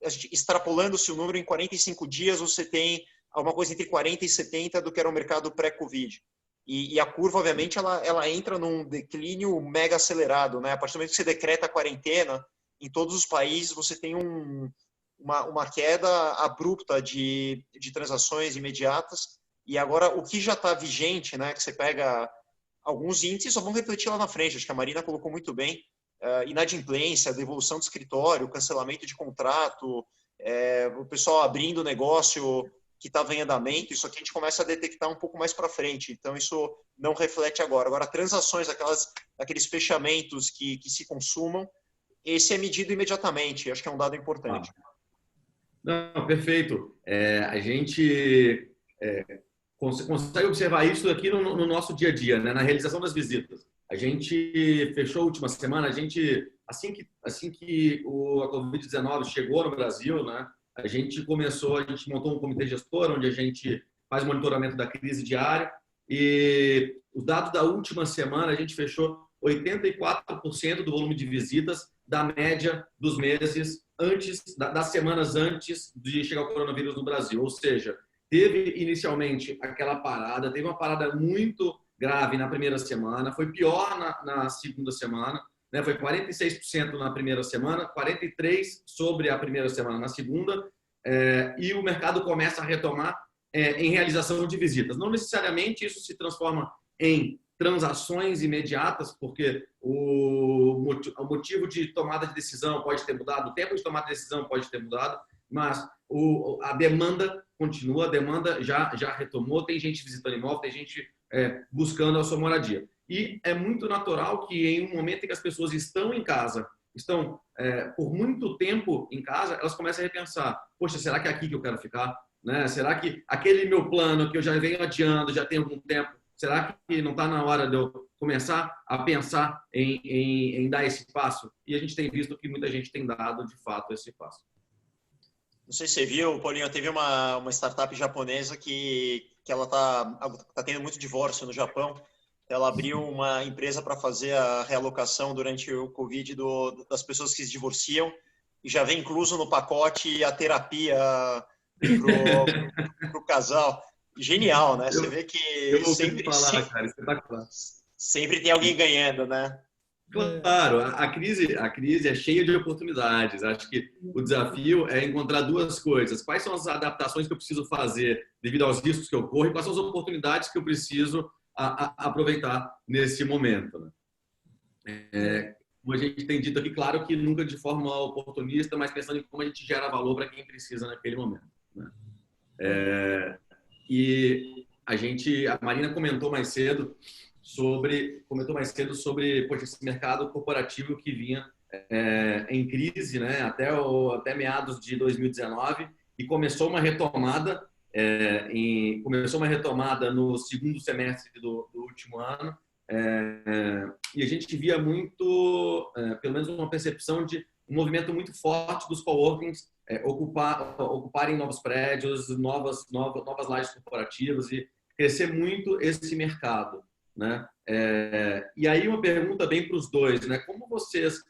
extrapolando-se o número, em 45 dias você tem alguma coisa entre 40 e 70 do que era o mercado pré-Covid. E a curva, obviamente, ela entra num declínio mega acelerado, né? A partir do momento que você decreta a quarentena, em todos os países você tem uma queda abrupta de transações imediatas. E agora, o que já está vigente, né? Que você pega alguns índices, só vão refletir lá na frente. Acho que a Marina colocou muito bem. Inadimplência, devolução do escritório, cancelamento de contrato, o pessoal abrindo negócio que estava em andamento, isso aqui a gente começa a detectar um pouco mais para frente. Então, isso não reflete agora. Agora, transações, aqueles fechamentos que se consumam, esse é medido imediatamente. Acho que é um dado importante. Não, perfeito. A gente consegue observar isso aqui no nosso dia a dia, né? Na realização das visitas. A gente fechou a última semana, assim que a Covid-19 chegou no Brasil, né? A gente montou um comitê gestor, onde a gente faz monitoramento da crise diária, e o dado da última semana, a gente fechou 84% do volume de visitas da média dos meses das semanas antes de chegar o coronavírus no Brasil. Ou seja, teve inicialmente aquela parada, teve uma parada muito grave na primeira semana, foi pior na segunda semana, né? Foi 46% na primeira semana, 43% sobre a primeira semana na segunda, e o mercado começa a retomar em realização de visitas. Não necessariamente isso se transforma em transações imediatas, porque o motivo de tomada de decisão pode ter mudado, o tempo de tomada de decisão pode ter mudado, mas a demanda continua, a demanda já retomou, tem gente visitando imóvel, tem gente buscando a sua moradia. E é muito natural que em um momento em que as pessoas estão em casa, estão por muito tempo em casa, elas comecem a repensar, poxa, será que é aqui que eu quero ficar? Né? Será que aquele meu plano que eu já venho adiando, já tem algum tempo, será que não está na hora de eu começar a pensar em dar esse passo? E a gente tem visto que muita gente tem dado, de fato, esse passo. Não sei se você viu, Paulinho, teve uma startup japonesa que ela tá tendo muito divórcio no Japão. Ela abriu uma empresa para fazer a realocação durante o Covid das pessoas que se divorciam, e já vem incluso no pacote a terapia pro casal. Genial, né? Você vê que sempre tem alguém ganhando, né? Claro, a crise é cheia de oportunidades. Acho que o desafio é encontrar duas coisas. Quais são as adaptações que eu preciso fazer devido aos riscos que ocorrem? Quais são as oportunidades que eu preciso aproveitar nesse momento? Como a gente tem dito aqui, claro que nunca de forma oportunista, mas pensando em como a gente gera valor para quem precisa naquele momento. Né? E a Marina comentou mais cedo sobre poxa, esse mercado corporativo que vinha em crise, né, até meados de 2019, e começou uma retomada no segundo semestre do último ano, e a gente via muito, pelo menos uma percepção de um movimento muito forte dos coworkings ocuparem novos prédios, novas lajes corporativas e crescer muito esse mercado. né? E aí uma pergunta bem para os dois, né? Como vocês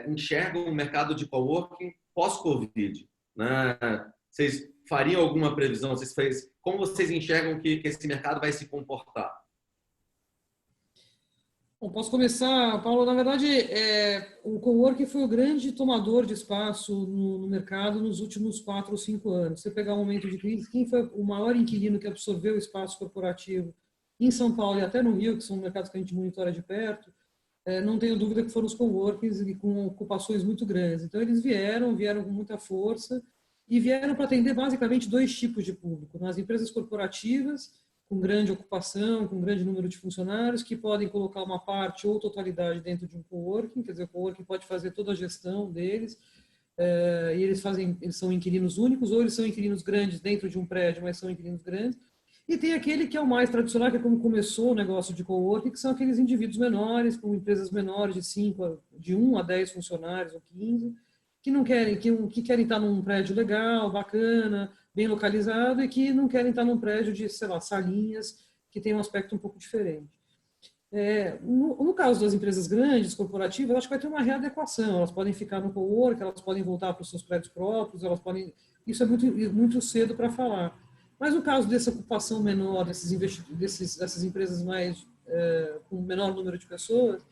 enxergam o mercado de coworking pós-Covid, né? Vocês fariam alguma previsão? Como vocês enxergam que esse mercado vai se comportar? Bom, posso começar, Paulo? Na verdade, o coworking foi o grande tomador de espaço no mercado nos últimos 4 ou 5 anos. Se você pegar um momento de crise, quem foi o maior inquilino que absorveu o espaço corporativo em São Paulo e até no Rio, que são mercados que a gente monitora de perto, não tenho dúvida que foram os coworkings e com ocupações muito grandes. Então, eles vieram com muita força e vieram para atender basicamente 2 tipos de público. Nas empresas corporativas, com grande ocupação, com grande número de funcionários, que podem colocar uma parte ou totalidade dentro de um coworking, quer dizer, o coworking pode fazer toda a gestão deles, e eles são inquilinos únicos, ou eles são inquilinos grandes dentro de um prédio, mas são inquilinos grandes. E tem aquele que é o mais tradicional, que é como começou o negócio de coworking, que são aqueles indivíduos menores, com empresas menores de 1 a 10 funcionários ou 15, que não querem, que querem estar num prédio legal, bacana, bem localizado e que não querem estar num prédio de, sei lá, salinhas, que tem um aspecto um pouco diferente. No caso das empresas grandes, corporativas, acho que vai ter uma readequação. Elas podem ficar no coworking, elas podem voltar para os seus prédios próprios, isso é muito cedo para falar. Mas no caso dessa ocupação menor, dessas empresas mais com menor número de pessoas,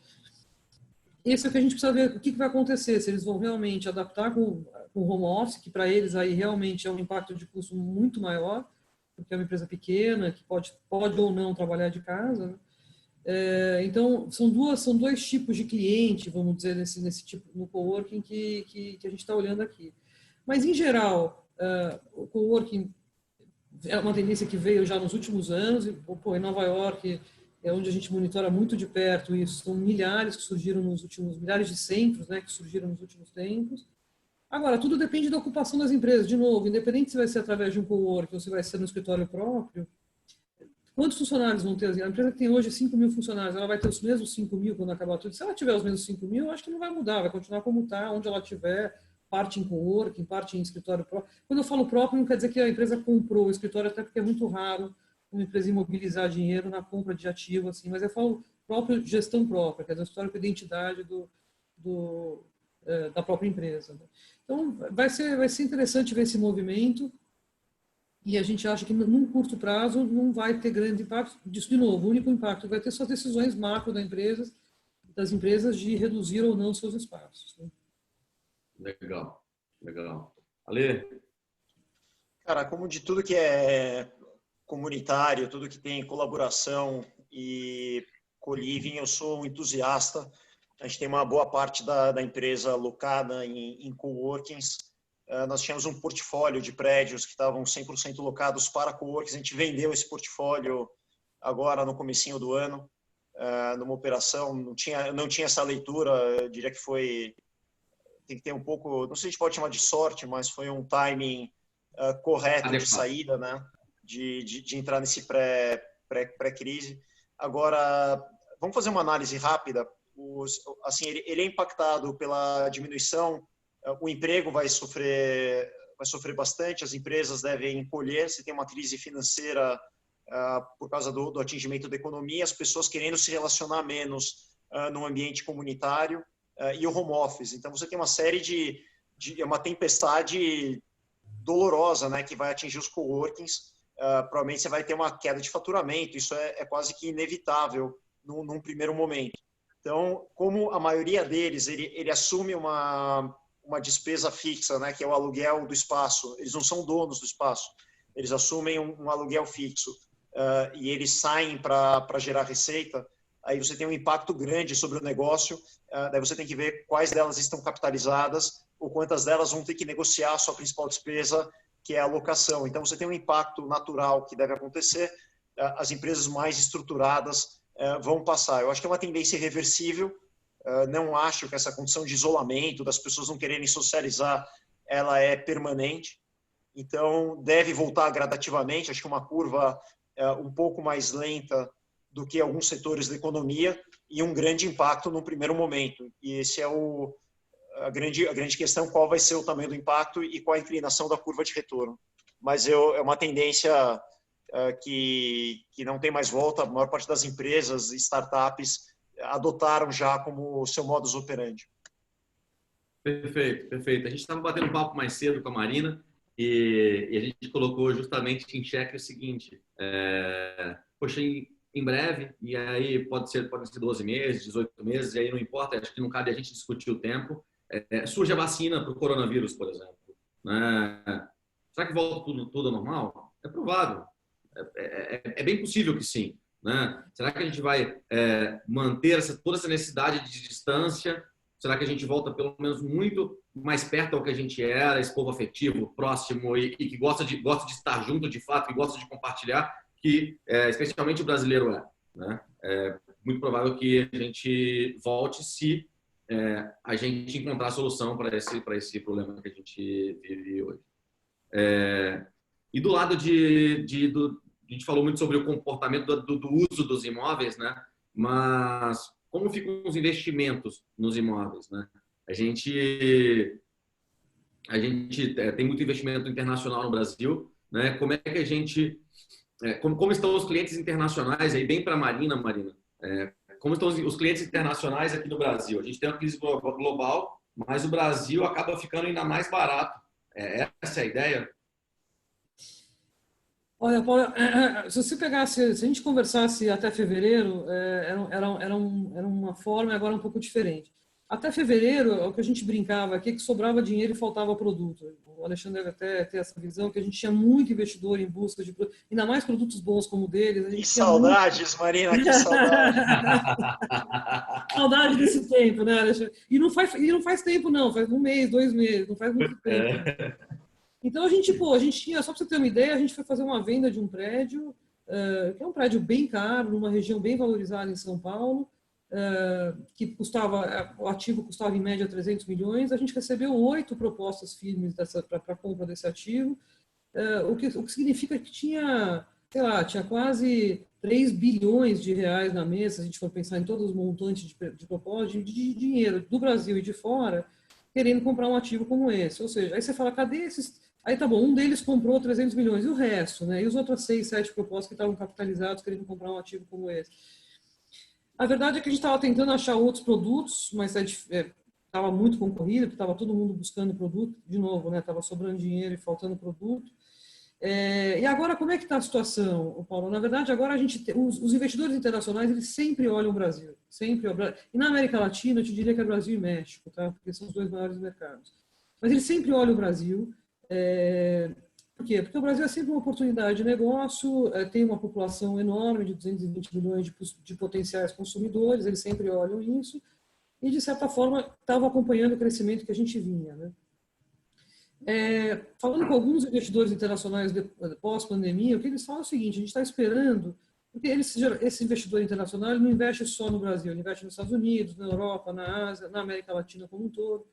esse é o que a gente precisa ver o que vai acontecer, se eles vão realmente adaptar com o home office, que para eles aí realmente é um impacto de custo muito maior, porque é uma empresa pequena, que pode ou não trabalhar de casa, né? Então, são 2 tipos de cliente, vamos dizer, nesse tipo, no coworking que a gente está olhando aqui. Mas, em geral, o coworking é uma tendência que veio já nos últimos anos, e em Nova York é onde a gente monitora muito de perto isso, são milhares que surgiram milhares de centros, né, que surgiram nos últimos tempos. Agora, tudo depende da ocupação das empresas. De novo, independente se vai ser através de um coworking ou se vai ser no escritório próprio, quantos funcionários vão ter? A empresa que tem hoje 5 mil funcionários, ela vai ter os mesmos 5 mil quando acabar tudo? Se ela tiver os mesmos 5 mil, eu acho que não vai mudar, vai continuar como está, onde ela tiver, parte em coworking, parte em escritório próprio. Quando eu falo próprio, não quer dizer que a empresa comprou o escritório, até porque é muito raro uma empresa imobilizar dinheiro na compra de ativo, assim, mas eu falo próprio gestão própria, quer dizer, o escritório com identidade da própria empresa. Então, vai ser interessante ver esse movimento e a gente acha que, num curto prazo, não vai ter grande impacto. Disso, de novo, o único impacto vai ter só decisões macro das empresas de reduzir ou não seus espaços. Né? Legal. Ale? Cara, como de tudo que é comunitário, tudo que tem colaboração e co-living, eu sou um entusiasta. A gente tem uma boa parte da empresa locada em coworkings. Nós tínhamos um portfólio de prédios que estavam 100% locados para coworkings. A gente vendeu esse portfólio agora no comecinho do ano, numa operação. Não tinha essa leitura, eu diria que tem que ter um pouco, não sei se a gente pode chamar de sorte, mas foi um timing correto de saída, né? De entrar nesse pré-crise. Agora, vamos fazer uma análise rápida. Assim, ele é impactado pela diminuição, o emprego vai sofrer bastante, as empresas devem encolher, se tem uma crise financeira por causa do atingimento da economia, as pessoas querendo se relacionar menos no ambiente comunitário e o home office. Então, você tem uma série uma tempestade dolorosa, né, que vai atingir os coworkings. Provavelmente você vai ter uma queda de faturamento, isso é quase que inevitável num primeiro momento. Então, como a maioria deles, ele assume uma despesa fixa, né, que é o aluguel do espaço, eles não são donos do espaço, eles assumem um aluguel fixo e eles saem para gerar receita, aí você tem um impacto grande sobre o negócio, daí você tem que ver quais delas estão capitalizadas ou quantas delas vão ter que negociar a sua principal despesa, que é a locação. Então, você tem um impacto natural que deve acontecer, as empresas mais estruturadas vão passar. Eu acho que é uma tendência irreversível, não acho que essa condição de isolamento, das pessoas não quererem socializar, ela é permanente, então deve voltar gradativamente, acho que uma curva um pouco mais lenta do que alguns setores da economia e um grande impacto no primeiro momento. E esse é a grande questão, qual vai ser o tamanho do impacto e qual a inclinação da curva de retorno. Mas é uma tendência que não tem mais volta. A maior parte das empresas e startups adotaram já como seu modus operandi. Perfeito, perfeito. A gente estava batendo um papo mais cedo com a Marina e a gente colocou justamente em xeque o seguinte: poxa, em breve, e aí podem ser 12 meses, 18 meses, e aí não importa, acho que não cabe a gente discutir o tempo. Surge a vacina para o coronavírus, por exemplo. Né? Será que volta tudo ao normal? É provável. É bem possível que sim. Né? Será que a gente vai manter toda essa necessidade de distância? Será que a gente volta pelo menos muito mais perto ao que a gente era, esse povo afetivo, próximo e que gosta de estar junto de fato, que gosta de compartilhar, que especialmente o brasileiro é. Né? É muito provável que a gente volte se a gente encontrar a solução para esse problema que a gente vive hoje. E do lado a gente falou muito sobre o comportamento do uso dos imóveis, né? Mas como ficam os investimentos nos imóveis, né? A gente tem muito investimento internacional no Brasil, né? Como é que a gente como estão os clientes internacionais aí bem para a Marina? Como estão os clientes internacionais aqui no Brasil? A gente tem uma crise global, mas o Brasil acaba ficando ainda mais barato. Essa é a ideia? Olha, Paulo, se a gente conversasse até fevereiro, era uma forma agora um pouco diferente. Até fevereiro, o que a gente brincava aqui é que sobrava dinheiro e faltava produto. O Alexandre deve até ter essa visão, que a gente tinha muito investidor em busca de produtos, ainda mais produtos bons como o deles. Que saudades, Marina, que saudades. Saudade desse tempo, né, Alexandre? E não faz tempo, não, faz um mês, 2 meses, não faz muito tempo. Então, a gente tinha, só para você ter uma ideia, a gente foi fazer uma venda de um prédio, que é um prédio bem caro, numa região bem valorizada em São Paulo, que o ativo custava em média 300 milhões, a gente recebeu 8 propostas firmes para a compra desse ativo, o que significa que tinha quase 3 bilhões de reais na mesa, se a gente for pensar em todos os montantes de propostas, de dinheiro do Brasil e de fora, querendo comprar um ativo como esse. Ou seja, aí você fala, cadê esses... Aí tá bom, um deles comprou 300 milhões, e o resto, né? E os outros 6, 7 propostas que estavam capitalizados querendo comprar um ativo como esse. A verdade é que a gente estava tentando achar outros produtos, mas estava muito concorrido, porque estava todo mundo buscando produto, de novo, né? Estava sobrando dinheiro e faltando produto. E agora, como é que está a situação, Paulo? Na verdade, agora os investidores internacionais, eles sempre olham o Brasil. Sempre. E na América Latina, eu te diria que é Brasil e México, tá? Porque são os 2 maiores mercados. Mas eles sempre olham o Brasil. Por quê? Porque o Brasil é sempre uma oportunidade de negócio, tem uma população enorme de 220 milhões de potenciais consumidores, eles sempre olham isso, e de certa forma estava acompanhando o crescimento que a gente vinha. Né? Falando com alguns investidores internacionais pós-pandemia, o que eles falam é o seguinte: a gente está esperando, porque esse investidor internacional não investe só no Brasil, ele investe nos Estados Unidos, na Europa, na Ásia, na América Latina como um todo.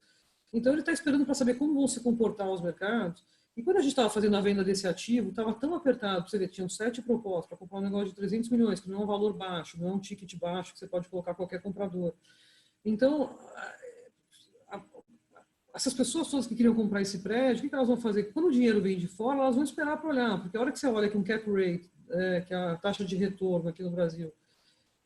Então, ele está esperando para saber como vão se comportar os mercados. E quando a gente estava fazendo a venda desse ativo, estava tão apertado, você vê, tinham 7 propostas para comprar um negócio de 300 milhões, que não é um valor baixo, não é um ticket baixo que você pode colocar qualquer comprador. Então, essas pessoas todas que queriam comprar esse prédio, o que elas vão fazer? Quando o dinheiro vem de fora, elas vão esperar para olhar, porque a hora que você olha que um cap rate, que é a taxa de retorno aqui no Brasil,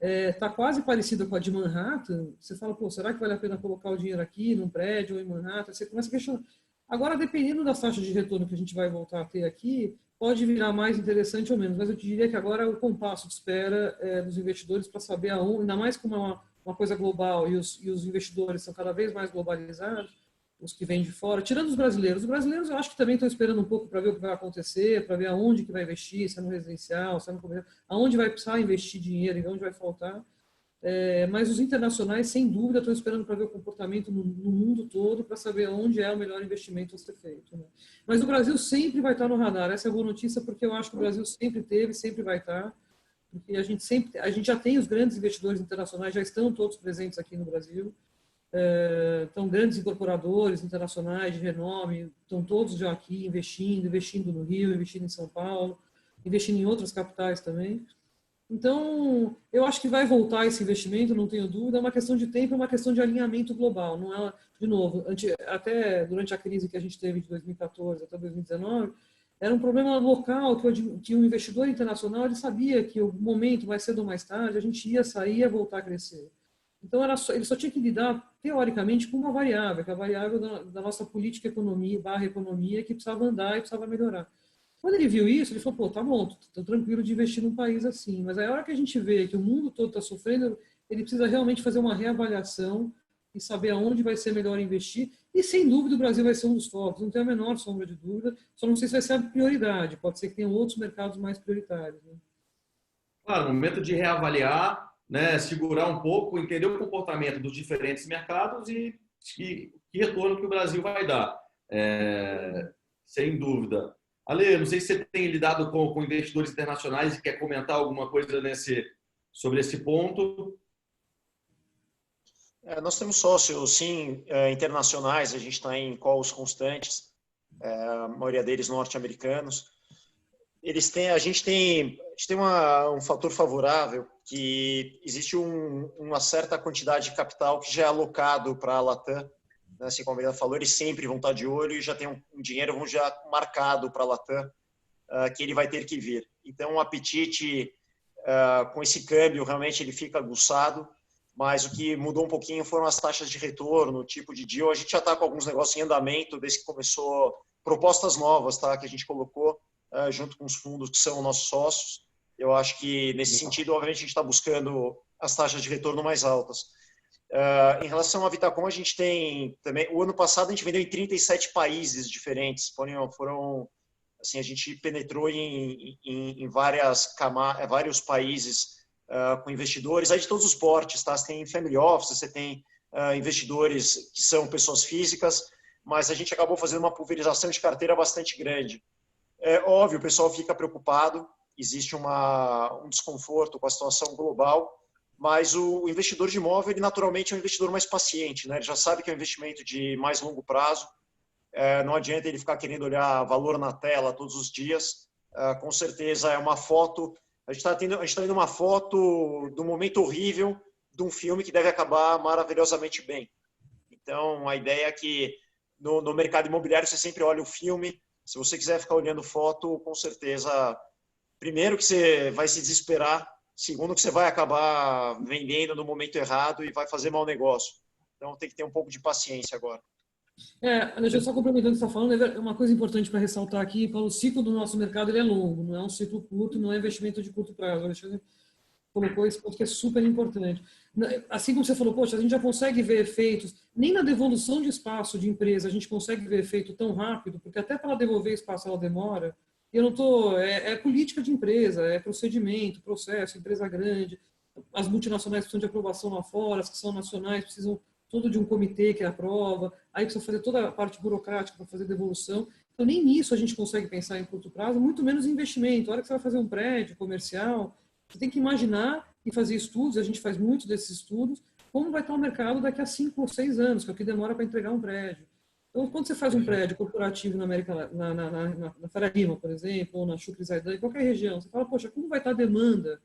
está quase parecida com a de Manhattan, você fala, pô, será que vale a pena colocar o dinheiro aqui, num prédio ou em Manhattan? Você começa a questionar. Agora, dependendo das taxas de retorno que a gente vai voltar a ter aqui, pode virar mais interessante ou menos, mas eu diria que agora é o compasso de espera dos investidores para saber aonde, ainda mais como é uma coisa global e os investidores são cada vez mais globalizados, os que vêm de fora, tirando os brasileiros. Os brasileiros eu acho que também estão esperando um pouco para ver o que vai acontecer, para ver aonde que vai investir, se é no residencial, se é no comercial, aonde vai precisar investir dinheiro e onde vai faltar. Mas os internacionais, sem dúvida, estão esperando para ver o comportamento no mundo todo, para saber onde é o melhor investimento a ser feito. Né? Mas o Brasil sempre vai estar no radar. Essa é a boa notícia, porque eu acho que o Brasil sempre teve, sempre vai estar. Porque a gente já tem os grandes investidores internacionais, já estão todos presentes aqui no Brasil. Estão grandes incorporadores internacionais de renome, estão todos já aqui investindo no Rio, investindo em São Paulo, investindo em outras capitais também. Então, eu acho que vai voltar esse investimento, não tenho dúvida, é uma questão de tempo, é uma questão de alinhamento global. Não é, de novo, até durante a crise que a gente teve de 2014 até 2019, era um problema local, que o investidor internacional ele sabia que o momento, mais cedo ou mais tarde, a gente ia sair e ia voltar a crescer. Então, ele só tinha que lidar, teoricamente, com uma variável, que é a variável da nossa política economia, que precisava andar e precisava melhorar. Quando ele viu isso, ele falou, pô, tá bom, tô tranquilo de investir num país assim. Mas aí, a hora que a gente vê que o mundo todo está sofrendo, ele precisa realmente fazer uma reavaliação e saber aonde vai ser melhor investir. E, sem dúvida, o Brasil vai ser um dos focos, não tenho a menor sombra de dúvida, só não sei se vai ser a prioridade, pode ser que tenham outros mercados mais prioritários. Né? Claro, momento de reavaliar, né, segurar um pouco, entender o comportamento dos diferentes mercados e que retorno que o Brasil vai dar. Sem dúvida. Ale, não sei se você tem lidado com investidores internacionais e quer comentar alguma coisa sobre esse ponto. Nós temos sócios, sim, internacionais, a gente está em calls constantes, a maioria deles norte-americanos. A gente tem um fator favorável, que existe uma certa quantidade de capital que já é alocado para a Latam, né? Assim como a Marina falou, eles sempre vão estar de olho e já tem um dinheiro já marcado para a Latam, que ele vai ter que vir. Então, o apetite com esse câmbio, realmente ele fica aguçado, mas o que mudou um pouquinho foram as taxas de retorno, o tipo de deal. A gente já está com alguns negócios em andamento, desde que começou, propostas novas, tá, que a gente colocou junto com os fundos que são nossos sócios. Eu acho que, nesse sentido, obviamente, a gente está buscando as taxas de retorno mais altas. Em relação à Vitacom, a gente tem também... O ano passado, a gente vendeu em 37 países diferentes. Foram assim, a gente penetrou em vários países com investidores, aí de todos os portes, tá? Você tem family office, você tem investidores que são pessoas físicas, mas a gente acabou fazendo uma pulverização de carteira bastante grande. É óbvio, o pessoal fica preocupado, existe um desconforto com a situação global, mas o investidor de imóvel, ele naturalmente é um investidor mais paciente, né? Ele já sabe que é um investimento de mais longo prazo, não adianta ele ficar querendo olhar valor na tela todos os dias. Com certeza é uma foto, a gente está tendo uma foto do momento horrível de um filme que deve acabar maravilhosamente bem. Então, a ideia é que no mercado imobiliário você sempre olha o filme. Se você quiser ficar olhando foto, com certeza, primeiro que você vai se desesperar, segundo que você vai acabar vendendo no momento errado e vai fazer mau negócio. Então, tem que ter um pouco de paciência agora. Deixa eu só complementando o que você está falando, é uma coisa importante para ressaltar aqui, o ciclo do nosso mercado ele é longo, não é um ciclo curto, não é investimento de curto prazo. O Alexandre colocou esse ponto que é super importante. Assim como você falou, poxa, a gente já consegue ver efeitos, nem na devolução de espaço de empresa a gente consegue ver efeito tão rápido, porque até para ela devolver espaço ela demora. Eu não estou... É política de empresa, é procedimento, processo, empresa grande, as multinacionais precisam de aprovação lá fora, as que são nacionais precisam tudo de um comitê que aprova, aí precisa fazer toda a parte burocrática para fazer devolução. Então, nem nisso a gente consegue pensar em curto prazo, muito menos investimento. A hora que você vai fazer um prédio comercial, você tem que imaginar e fazer estudos, a gente faz muitos desses estudos, como vai estar o mercado daqui a 5 ou 6 anos, que é o que demora para entregar um prédio. Então, quando você faz um prédio corporativo na Faria Lima, por exemplo, ou na Chucre Zaidan, em qualquer região, você fala, poxa, como vai estar a demanda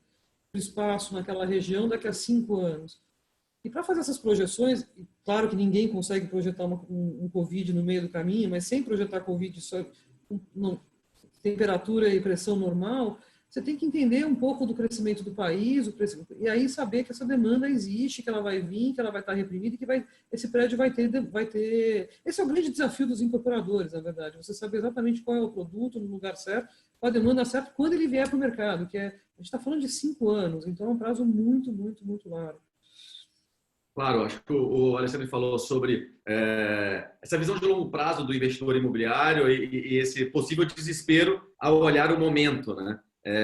do espaço naquela região daqui a 5 anos? E para fazer essas projeções, claro que ninguém consegue projetar um Covid no meio do caminho, mas sem projetar Covid só temperatura e pressão normal, você tem que entender um pouco do crescimento do país, e aí saber que essa demanda existe, que ela vai vir, que ela vai estar reprimida e que esse prédio vai ter... Esse é o grande desafio dos incorporadores, na verdade. Você saber exatamente qual é o produto no lugar certo, qual a demanda certa, quando ele vier para o mercado, a gente está falando de 5 anos, então é um prazo muito, muito, muito largo. Claro, acho que o Alexandre falou sobre essa visão de longo prazo do investidor imobiliário e esse possível desespero ao olhar o momento, né?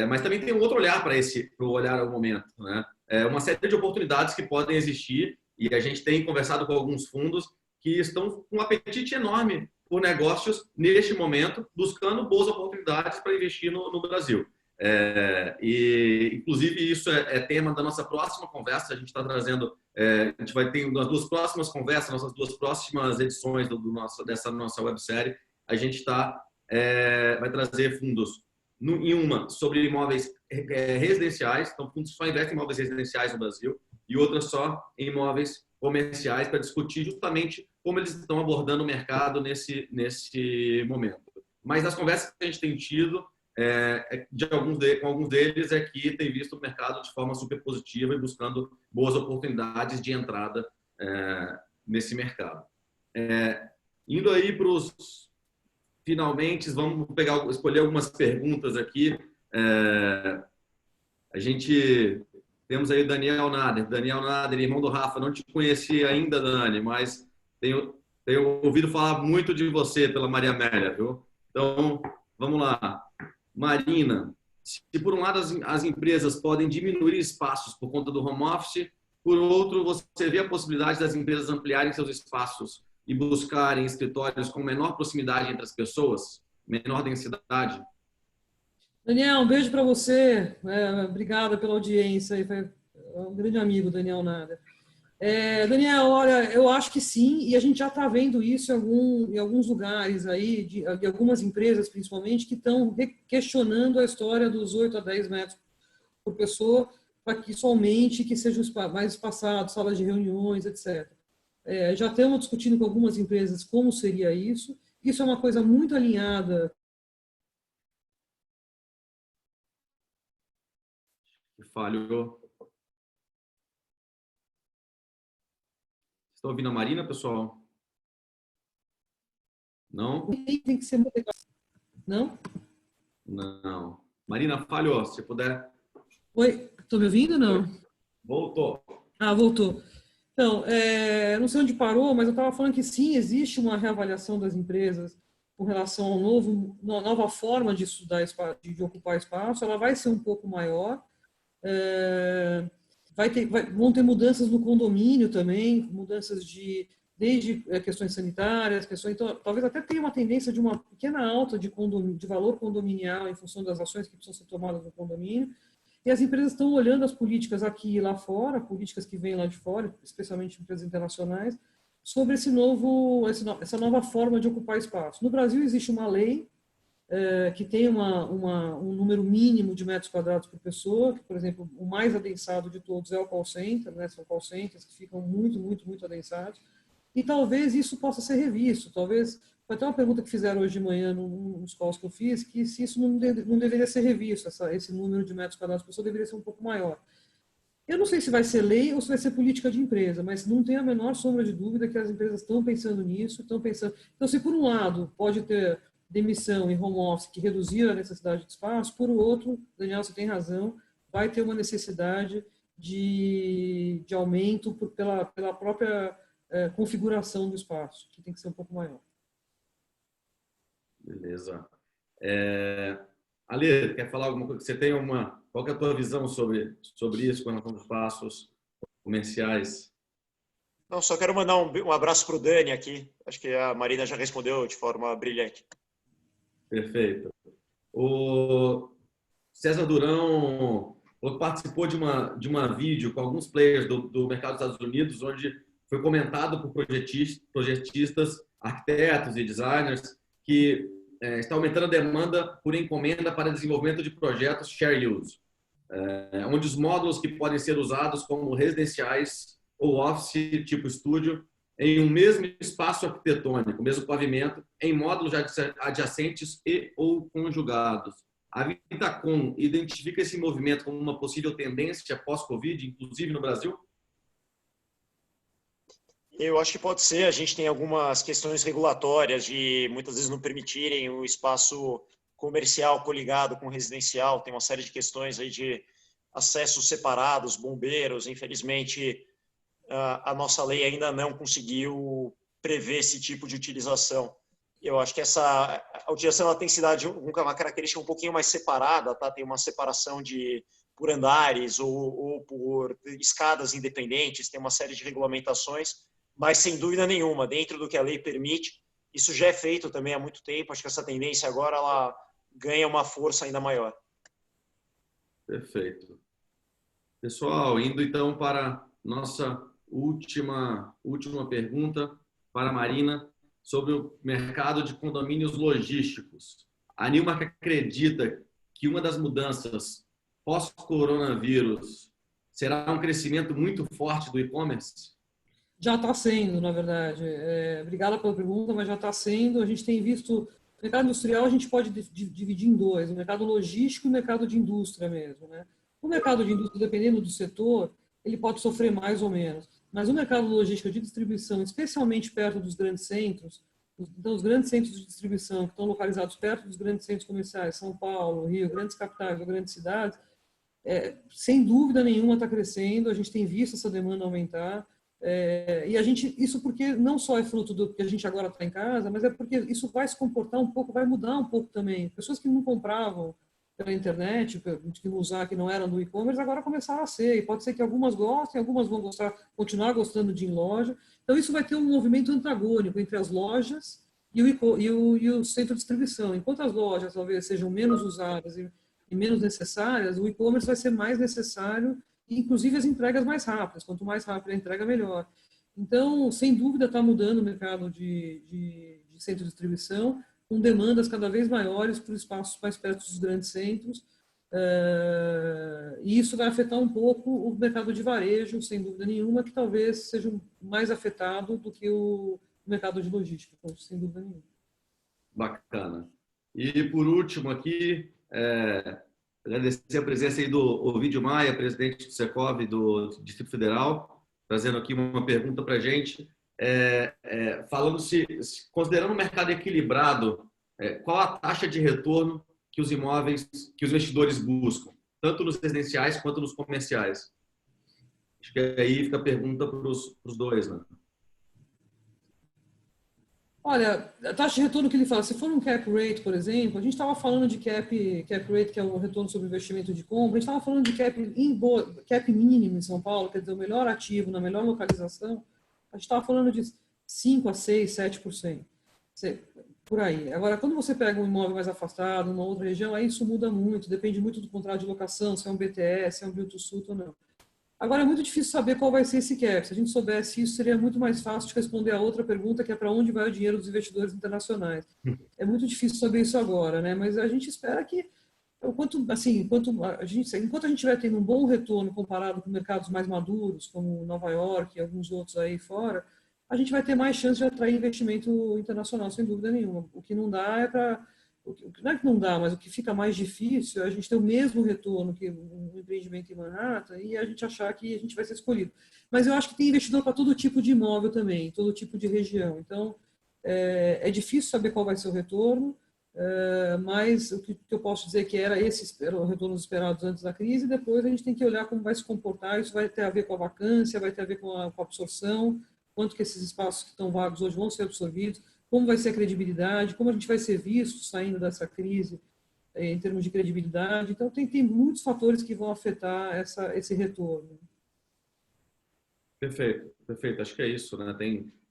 Mas também tem um outro olhar para o olhar ao momento, né? Uma série de oportunidades que podem existir e a gente tem conversado com alguns fundos que estão com um apetite enorme por negócios neste momento, buscando boas oportunidades para investir no Brasil. E inclusive isso é tema da nossa próxima conversa. A gente está trazendo, a gente vai ter nas 2 próximas conversas, nossas 2 próximas edições dessa nossa websérie, a gente vai trazer fundos em uma sobre imóveis residenciais, então fundos só investem em imóveis residenciais no Brasil, e outra só em imóveis comerciais, para discutir justamente como eles estão abordando o mercado nesse momento. Mas nas conversas que a gente tem tido, com alguns deles, é que tem visto o mercado de forma super positiva e buscando boas oportunidades de entrada nesse mercado. Indo aí para os finalmente, vamos escolher algumas perguntas aqui. A gente temos aí o Daniel Nader, irmão do Rafa. Não te conheci ainda, Dani, mas tenho ouvido falar muito de você pela Maria Amélia, viu? Então, vamos lá. Marina, se por um lado as empresas podem diminuir espaços por conta do home office, por outro, você vê a possibilidade das empresas ampliarem seus espaços e buscarem escritórios com menor proximidade entre as pessoas, menor densidade? Daniel, um beijo para você. Obrigada pela audiência. É um grande amigo, Daniel Nader. Daniel, olha, eu acho que sim, e a gente já está vendo isso em alguns lugares aí, de algumas empresas principalmente, que estão questionando a história dos 8 a 10 metros por pessoa, para que isso aumente, que seja mais espaçado, salas de reuniões, etc. Já estamos discutindo com algumas empresas como seria isso. Isso é uma coisa muito alinhada. Falhou. Estão ouvindo a Marina, pessoal? Não? Tem que ser muito legal. Não? Não. Marina, falhou. Se puder. Oi, estão me ouvindo ou não? Voltou. Voltou. Então, não sei onde parou, mas eu estava falando que sim, existe uma reavaliação das empresas com relação a uma nova forma de estudar espaço, de ocupar espaço. Ela vai ser um pouco maior. Vão ter mudanças no condomínio também, mudanças desde questões sanitárias, então, talvez até tenha uma tendência de uma pequena alta de valor condominial em função das ações que precisam ser tomadas no condomínio. E as empresas estão olhando as políticas aqui e lá fora, políticas que vêm lá de fora, especialmente empresas internacionais, sobre essa nova forma de ocupar espaço. No Brasil existe uma lei que tem um número mínimo de metros quadrados por pessoa, que, por exemplo, o mais adensado de todos é o call center, né? São call centers que ficam muito, muito, muito adensados, e talvez isso possa ser revisto. Talvez, foi até uma pergunta que fizeram hoje de manhã nos calls que eu fiz, que se isso não deveria ser revisto, esse número de metros quadrados por pessoa deveria ser um pouco maior. Eu não sei se vai ser lei ou se vai ser política de empresa, mas não tem a menor sombra de dúvida que as empresas estão pensando nisso, estão pensando. Então, se por um lado pode ter demissão e home office que reduziram a necessidade de espaço, por outro, Daniel, você tem razão, vai ter uma necessidade de aumento pela própria configuração do espaço, que tem que ser um pouco maior. Beleza. Ale, quer falar alguma coisa? Qual que é a tua visão sobre isso quando estamos espaços comerciais? Não, só quero mandar um abraço para o Dani aqui. Acho que a Marina já respondeu de forma brilhante. Perfeito. O César Durão participou de uma vídeo com alguns players do mercado dos Estados Unidos, onde foi comentado por projetistas, arquitetos e designers que está aumentando a demanda por encomenda para desenvolvimento de projetos share use, onde os módulos que podem ser usados como residenciais ou office tipo estúdio em um mesmo espaço arquitetônico, mesmo pavimento, em módulos adjacentes e ou conjugados. A Vitacom identifica esse movimento como uma possível tendência pós-Covid, inclusive no Brasil? Eu acho que pode ser. A gente tem algumas questões regulatórias de muitas vezes não permitirem o espaço comercial coligado com residencial. Tem uma série de questões aí de acessos separados, bombeiros. Infelizmente, a nossa lei ainda não conseguiu prever esse tipo de utilização. Eu acho que a utilização ela tem se dado uma característica um pouquinho mais separada, tá? Tem uma separação por andares ou por escadas independentes, tem uma série de regulamentações, mas sem dúvida nenhuma, dentro do que a lei permite, isso já é feito também há muito tempo. Acho que essa tendência agora ela ganha uma força ainda maior. Perfeito. Pessoal, indo então para nossa última pergunta para a Marina sobre o mercado de condomínios logísticos. A Newmark acredita que uma das mudanças pós-coronavírus será um crescimento muito forte do e-commerce? Já está sendo, na verdade. Obrigada pela pergunta, mas já está sendo. A gente tem visto O mercado industrial a gente pode dividir em dois, o mercado logístico e o mercado de indústria mesmo, né? O mercado de indústria, dependendo do setor, ele pode sofrer mais ou menos. Mas o mercado logístico de distribuição, especialmente perto dos grandes centros, então os grandes centros de distribuição que estão localizados perto dos grandes centros comerciais, São Paulo, Rio, grandes capitais ou grandes cidades, sem dúvida nenhuma está crescendo, a gente tem visto essa demanda aumentar. E a gente, isso porque não só é fruto do que a gente agora está em casa, mas é porque isso vai se comportar um pouco, vai mudar um pouco também. Pessoas que não compravam pela internet, que não usar, que não eram do e-commerce, agora começaram a ser. E pode ser que algumas gostem, algumas vão continuar gostando de ir em loja. Então isso vai ter um movimento antagônico entre as lojas e o centro de distribuição. Enquanto as lojas talvez sejam menos usadas e menos necessárias, o e-commerce vai ser mais necessário, inclusive as entregas mais rápidas. Quanto mais rápida a entrega, melhor. Então, sem dúvida, está mudando o mercado de centro de distribuição, com demandas cada vez maiores por espaços mais perto dos grandes centros. E isso vai afetar um pouco o mercado de varejo, sem dúvida nenhuma, que talvez seja mais afetado do que o mercado de logística, sem dúvida nenhuma. Bacana. E, por último, aqui, agradecer a presença aí do Ovidio Maia, presidente do Secov do Distrito Federal, trazendo aqui uma pergunta para a gente, falando considerando o mercado equilibrado, qual a taxa de retorno que os investidores buscam, tanto nos residenciais quanto nos comerciais? Acho que aí fica a pergunta para os dois, né? Olha, a taxa de retorno que ele fala, se for um cap rate, por exemplo, a gente estava falando de cap rate, que é o retorno sobre investimento de compra, a gente estava falando de cap mínimo em São Paulo, quer dizer, o melhor ativo, na melhor localização, a gente estava falando de 5 a 6, 7%. Por aí. Agora, quando você pega um imóvel mais afastado, numa outra região, aí isso muda muito, depende muito do contrato de locação, se é um BTS, se é um build-to-suit ou não. Agora, é muito difícil saber qual vai ser esse cap. Se a gente soubesse isso, seria muito mais fácil de responder a outra pergunta, que é para onde vai o dinheiro dos investidores internacionais. É muito difícil saber isso agora, né? Mas a gente espera que, enquanto a gente estiver tendo um bom retorno comparado com mercados mais maduros, como Nova York e alguns outros aí fora, a gente vai ter mais chance de atrair investimento internacional, sem dúvida nenhuma. O que não dá é para... Não é que não dá, mas o que fica mais difícil é a gente ter o mesmo retorno que um empreendimento em Manhattan e a gente achar que a gente vai ser escolhido. Mas eu acho que tem investidor para todo tipo de imóvel também, todo tipo de região. Então, é difícil saber qual vai ser o retorno, mas o que eu posso dizer é que era o retorno esperados antes da crise, e depois a gente tem que olhar como vai se comportar. Isso vai ter a ver com a vacância, vai ter a ver com a absorção, quanto que esses espaços que estão vagos hoje vão ser absorvidos, como vai ser a credibilidade, como a gente vai ser visto saindo dessa crise em termos de credibilidade. Então, tem muitos fatores que vão afetar esse retorno. Perfeito, perfeito. Acho que é isso, né?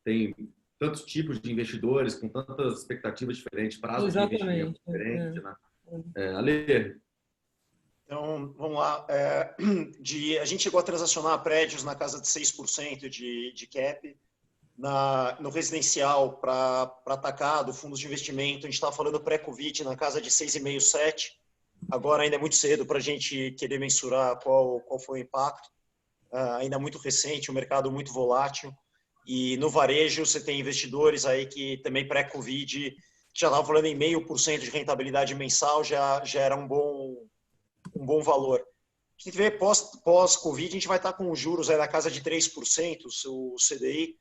Tem tantos tipos de investidores com tantas expectativas diferentes, prazos de investimento diferentes, né? Ale? Então, vamos lá. A gente chegou a transacionar prédios na casa de 6% de cap. No residencial para atacado, fundos de investimento, a gente estava falando pré-Covid na casa de 6,5, 7. Agora ainda é muito cedo para a gente querer mensurar qual foi o impacto. Ainda muito recente, o mercado muito volátil. E no varejo você tem investidores aí que também pré-Covid já estavam falando em 0,5% de rentabilidade mensal, já era um bom valor. A gente vê pós-Covid, a gente vai estar com os juros aí na casa de 3%, o CDI.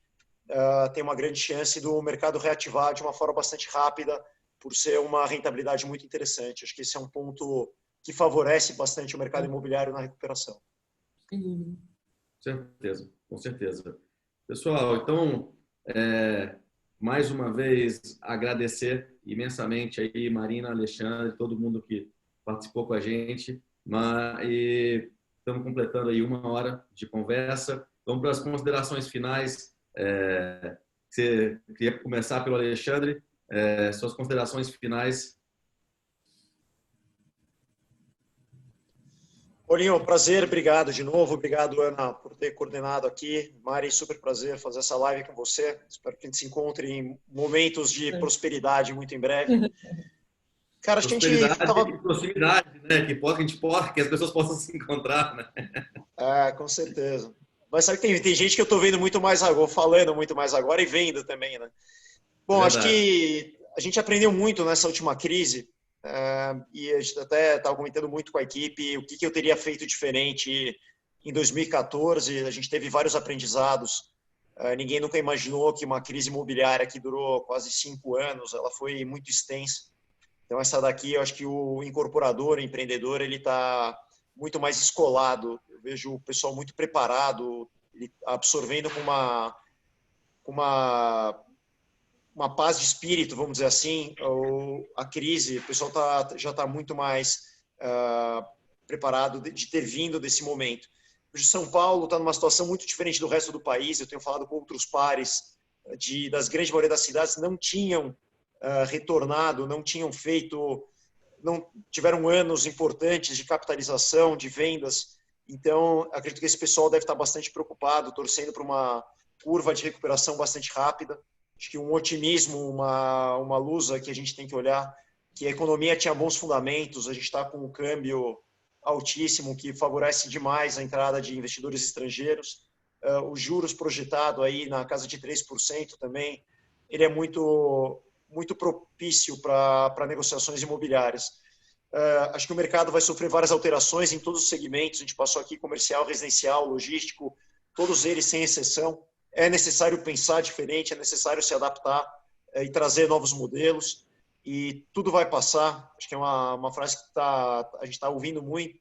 Tem uma grande chance do mercado reativar de uma forma bastante rápida, por ser uma rentabilidade muito interessante. Acho que esse é um ponto que favorece bastante o mercado imobiliário na recuperação. Sem dúvida. Certeza, com certeza. Pessoal, então, mais uma vez, agradecer imensamente aí, Marina, Alexandre, todo mundo que participou com a gente. E estamos completando aí 1 hora de conversa. Vamos para as considerações finais. Você queria começar pelo Alexandre, suas considerações finais. Paulinho, prazer, obrigado de novo, obrigado Ana por ter coordenado aqui. Mari, super prazer fazer essa live com você, espero que a gente se encontre em momentos de prosperidade muito em breve. Cara, acho que a gente tava... proximidade, né? Que as pessoas possam se encontrar, né? Com certeza. Mas sabe que tem gente que eu estou vendo muito mais agora, falando muito mais agora e vendo também, né? Bom, verdade. Acho que a gente aprendeu muito nessa última crise, e a gente até estava comentando muito com a equipe o que eu teria feito diferente em 2014. A gente teve vários aprendizados. Ninguém nunca imaginou que uma crise imobiliária que durou quase 5 anos, ela foi muito extensa. Então, essa daqui, eu acho que o incorporador, o empreendedor, ele está muito mais escolado. Eu vejo o pessoal muito preparado, absorvendo com uma paz de espírito, vamos dizer assim, a crise. O pessoal já está muito mais preparado de ter vindo desse momento. Hoje, São Paulo está numa situação muito diferente do resto do país. Eu tenho falado com outros pares das grandes maioria das cidades, não tinham retornado, não tiveram anos importantes de capitalização, de vendas. Então, acredito que esse pessoal deve estar bastante preocupado, torcendo para uma curva de recuperação bastante rápida. Acho que um otimismo, uma luz que a gente tem que olhar, que a economia tinha bons fundamentos, a gente está com um câmbio altíssimo, que favorece demais a entrada de investidores estrangeiros. Os juros projetado aí na casa de 3% também, ele é muito propício para negociações imobiliárias. Acho que o mercado vai sofrer várias alterações em todos os segmentos. A gente passou aqui comercial, residencial, logístico, todos eles sem exceção. É necessário pensar diferente, é necessário se adaptar e trazer novos modelos. E tudo vai passar. Acho que é uma frase que a gente está ouvindo muito,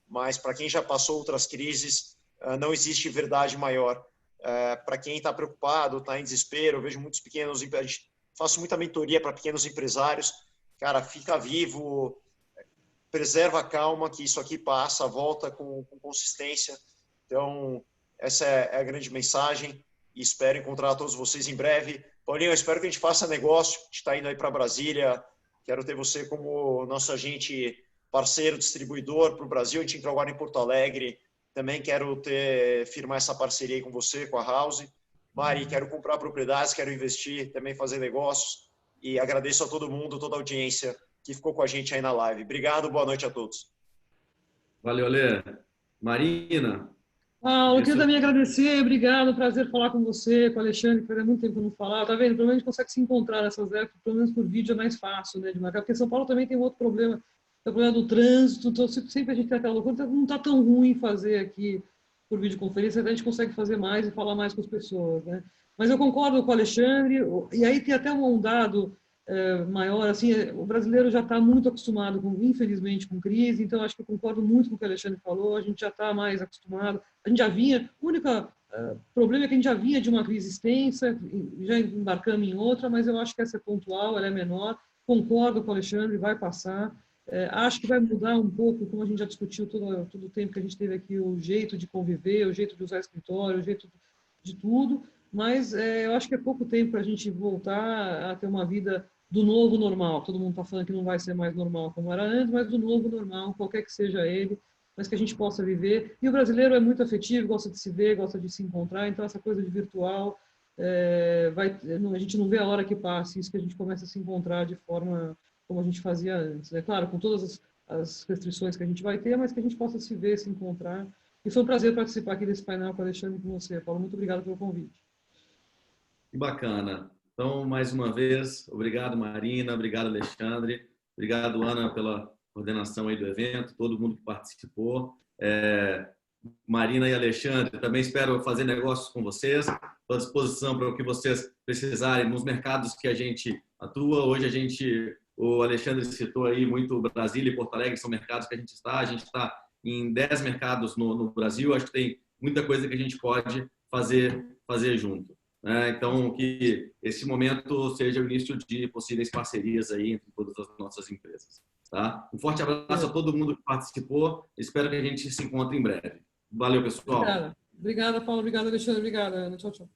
mas para quem já passou outras crises, não existe verdade maior. Para quem está preocupado, está em desespero, eu vejo muitos pequenos, faço muita mentoria para pequenos empresários. Cara, fica vivo, preserva a calma, que isso aqui passa, volta com consistência. Então, essa é a grande mensagem e espero encontrar todos vocês em breve. Paulinho, eu espero que a gente faça negócio. A gente está indo aí para Brasília. Quero ter você como nosso agente parceiro, distribuidor para o Brasil. A gente entrou agora em Porto Alegre. Também quero firmar essa parceria aí com você, com a House. Mari, quero comprar propriedades, quero investir, também fazer negócios. E agradeço a todo mundo, toda a audiência que ficou com a gente aí na live. Obrigado, boa noite a todos. Valeu, Lê. Marina. Eu queria também agradecer, obrigado, prazer falar com você, com o Alexandre, que fazia muito tempo que eu não falava, tá vendo? Pelo menos a gente consegue se encontrar nessas épocas, pelo menos por vídeo é mais fácil, né, de marcar, porque São Paulo também tem um outro problema, é o problema do trânsito, então sempre a gente tem aquela loucura, não está tão ruim fazer aqui por videoconferência, a gente consegue fazer mais e falar mais com as pessoas, né? Mas eu concordo com o Alexandre, e aí tem até um dado maior, assim, o brasileiro já está muito acostumado, infelizmente, com crise, então acho que eu concordo muito com o que o Alexandre falou, a gente já está mais acostumado, a gente já vinha, o único problema é que a gente já vinha de uma crise extensa, já embarcamos em outra, mas eu acho que essa é pontual, ela é menor, concordo com o Alexandre, vai passar, acho que vai mudar um pouco, como a gente já discutiu todo o tempo que a gente teve aqui, o jeito de conviver, o jeito de usar escritório, o jeito de tudo, mas eu acho que é pouco tempo para a gente voltar a ter uma vida do novo normal. Todo mundo está falando que não vai ser mais normal como era antes, mas do novo normal, qualquer que seja ele, mas que a gente possa viver. E o brasileiro é muito afetivo, gosta de se ver, gosta de se encontrar, então essa coisa de virtual, a gente não vê a hora que passe, isso que a gente começa a se encontrar de forma como a gente fazia antes. É claro, com todas as restrições que a gente vai ter, mas que a gente possa se ver, se encontrar. E foi um prazer participar aqui desse painel com o Alexandre e com você, Paulo. Muito obrigado pelo convite. Que bacana. Então, mais uma vez, obrigado, Marina, obrigado, Alexandre, obrigado, Ana, pela coordenação aí do evento, todo mundo que participou. Marina e Alexandre, também espero fazer negócios com vocês, estou à disposição para o que vocês precisarem nos mercados que a gente atua. Hoje o Alexandre citou aí muito Brasília e Porto Alegre, são mercados que a gente está em 10 mercados no Brasil, acho que tem muita coisa que a gente pode fazer junto. Então, que esse momento seja o início de possíveis parcerias aí entre todas as nossas empresas. Tá? Um forte abraço a todo mundo que participou. Espero que a gente se encontre em breve. Valeu, pessoal. Obrigada, Paulo. Obrigada, Alexandre. Obrigada, Ana. Tchau, tchau.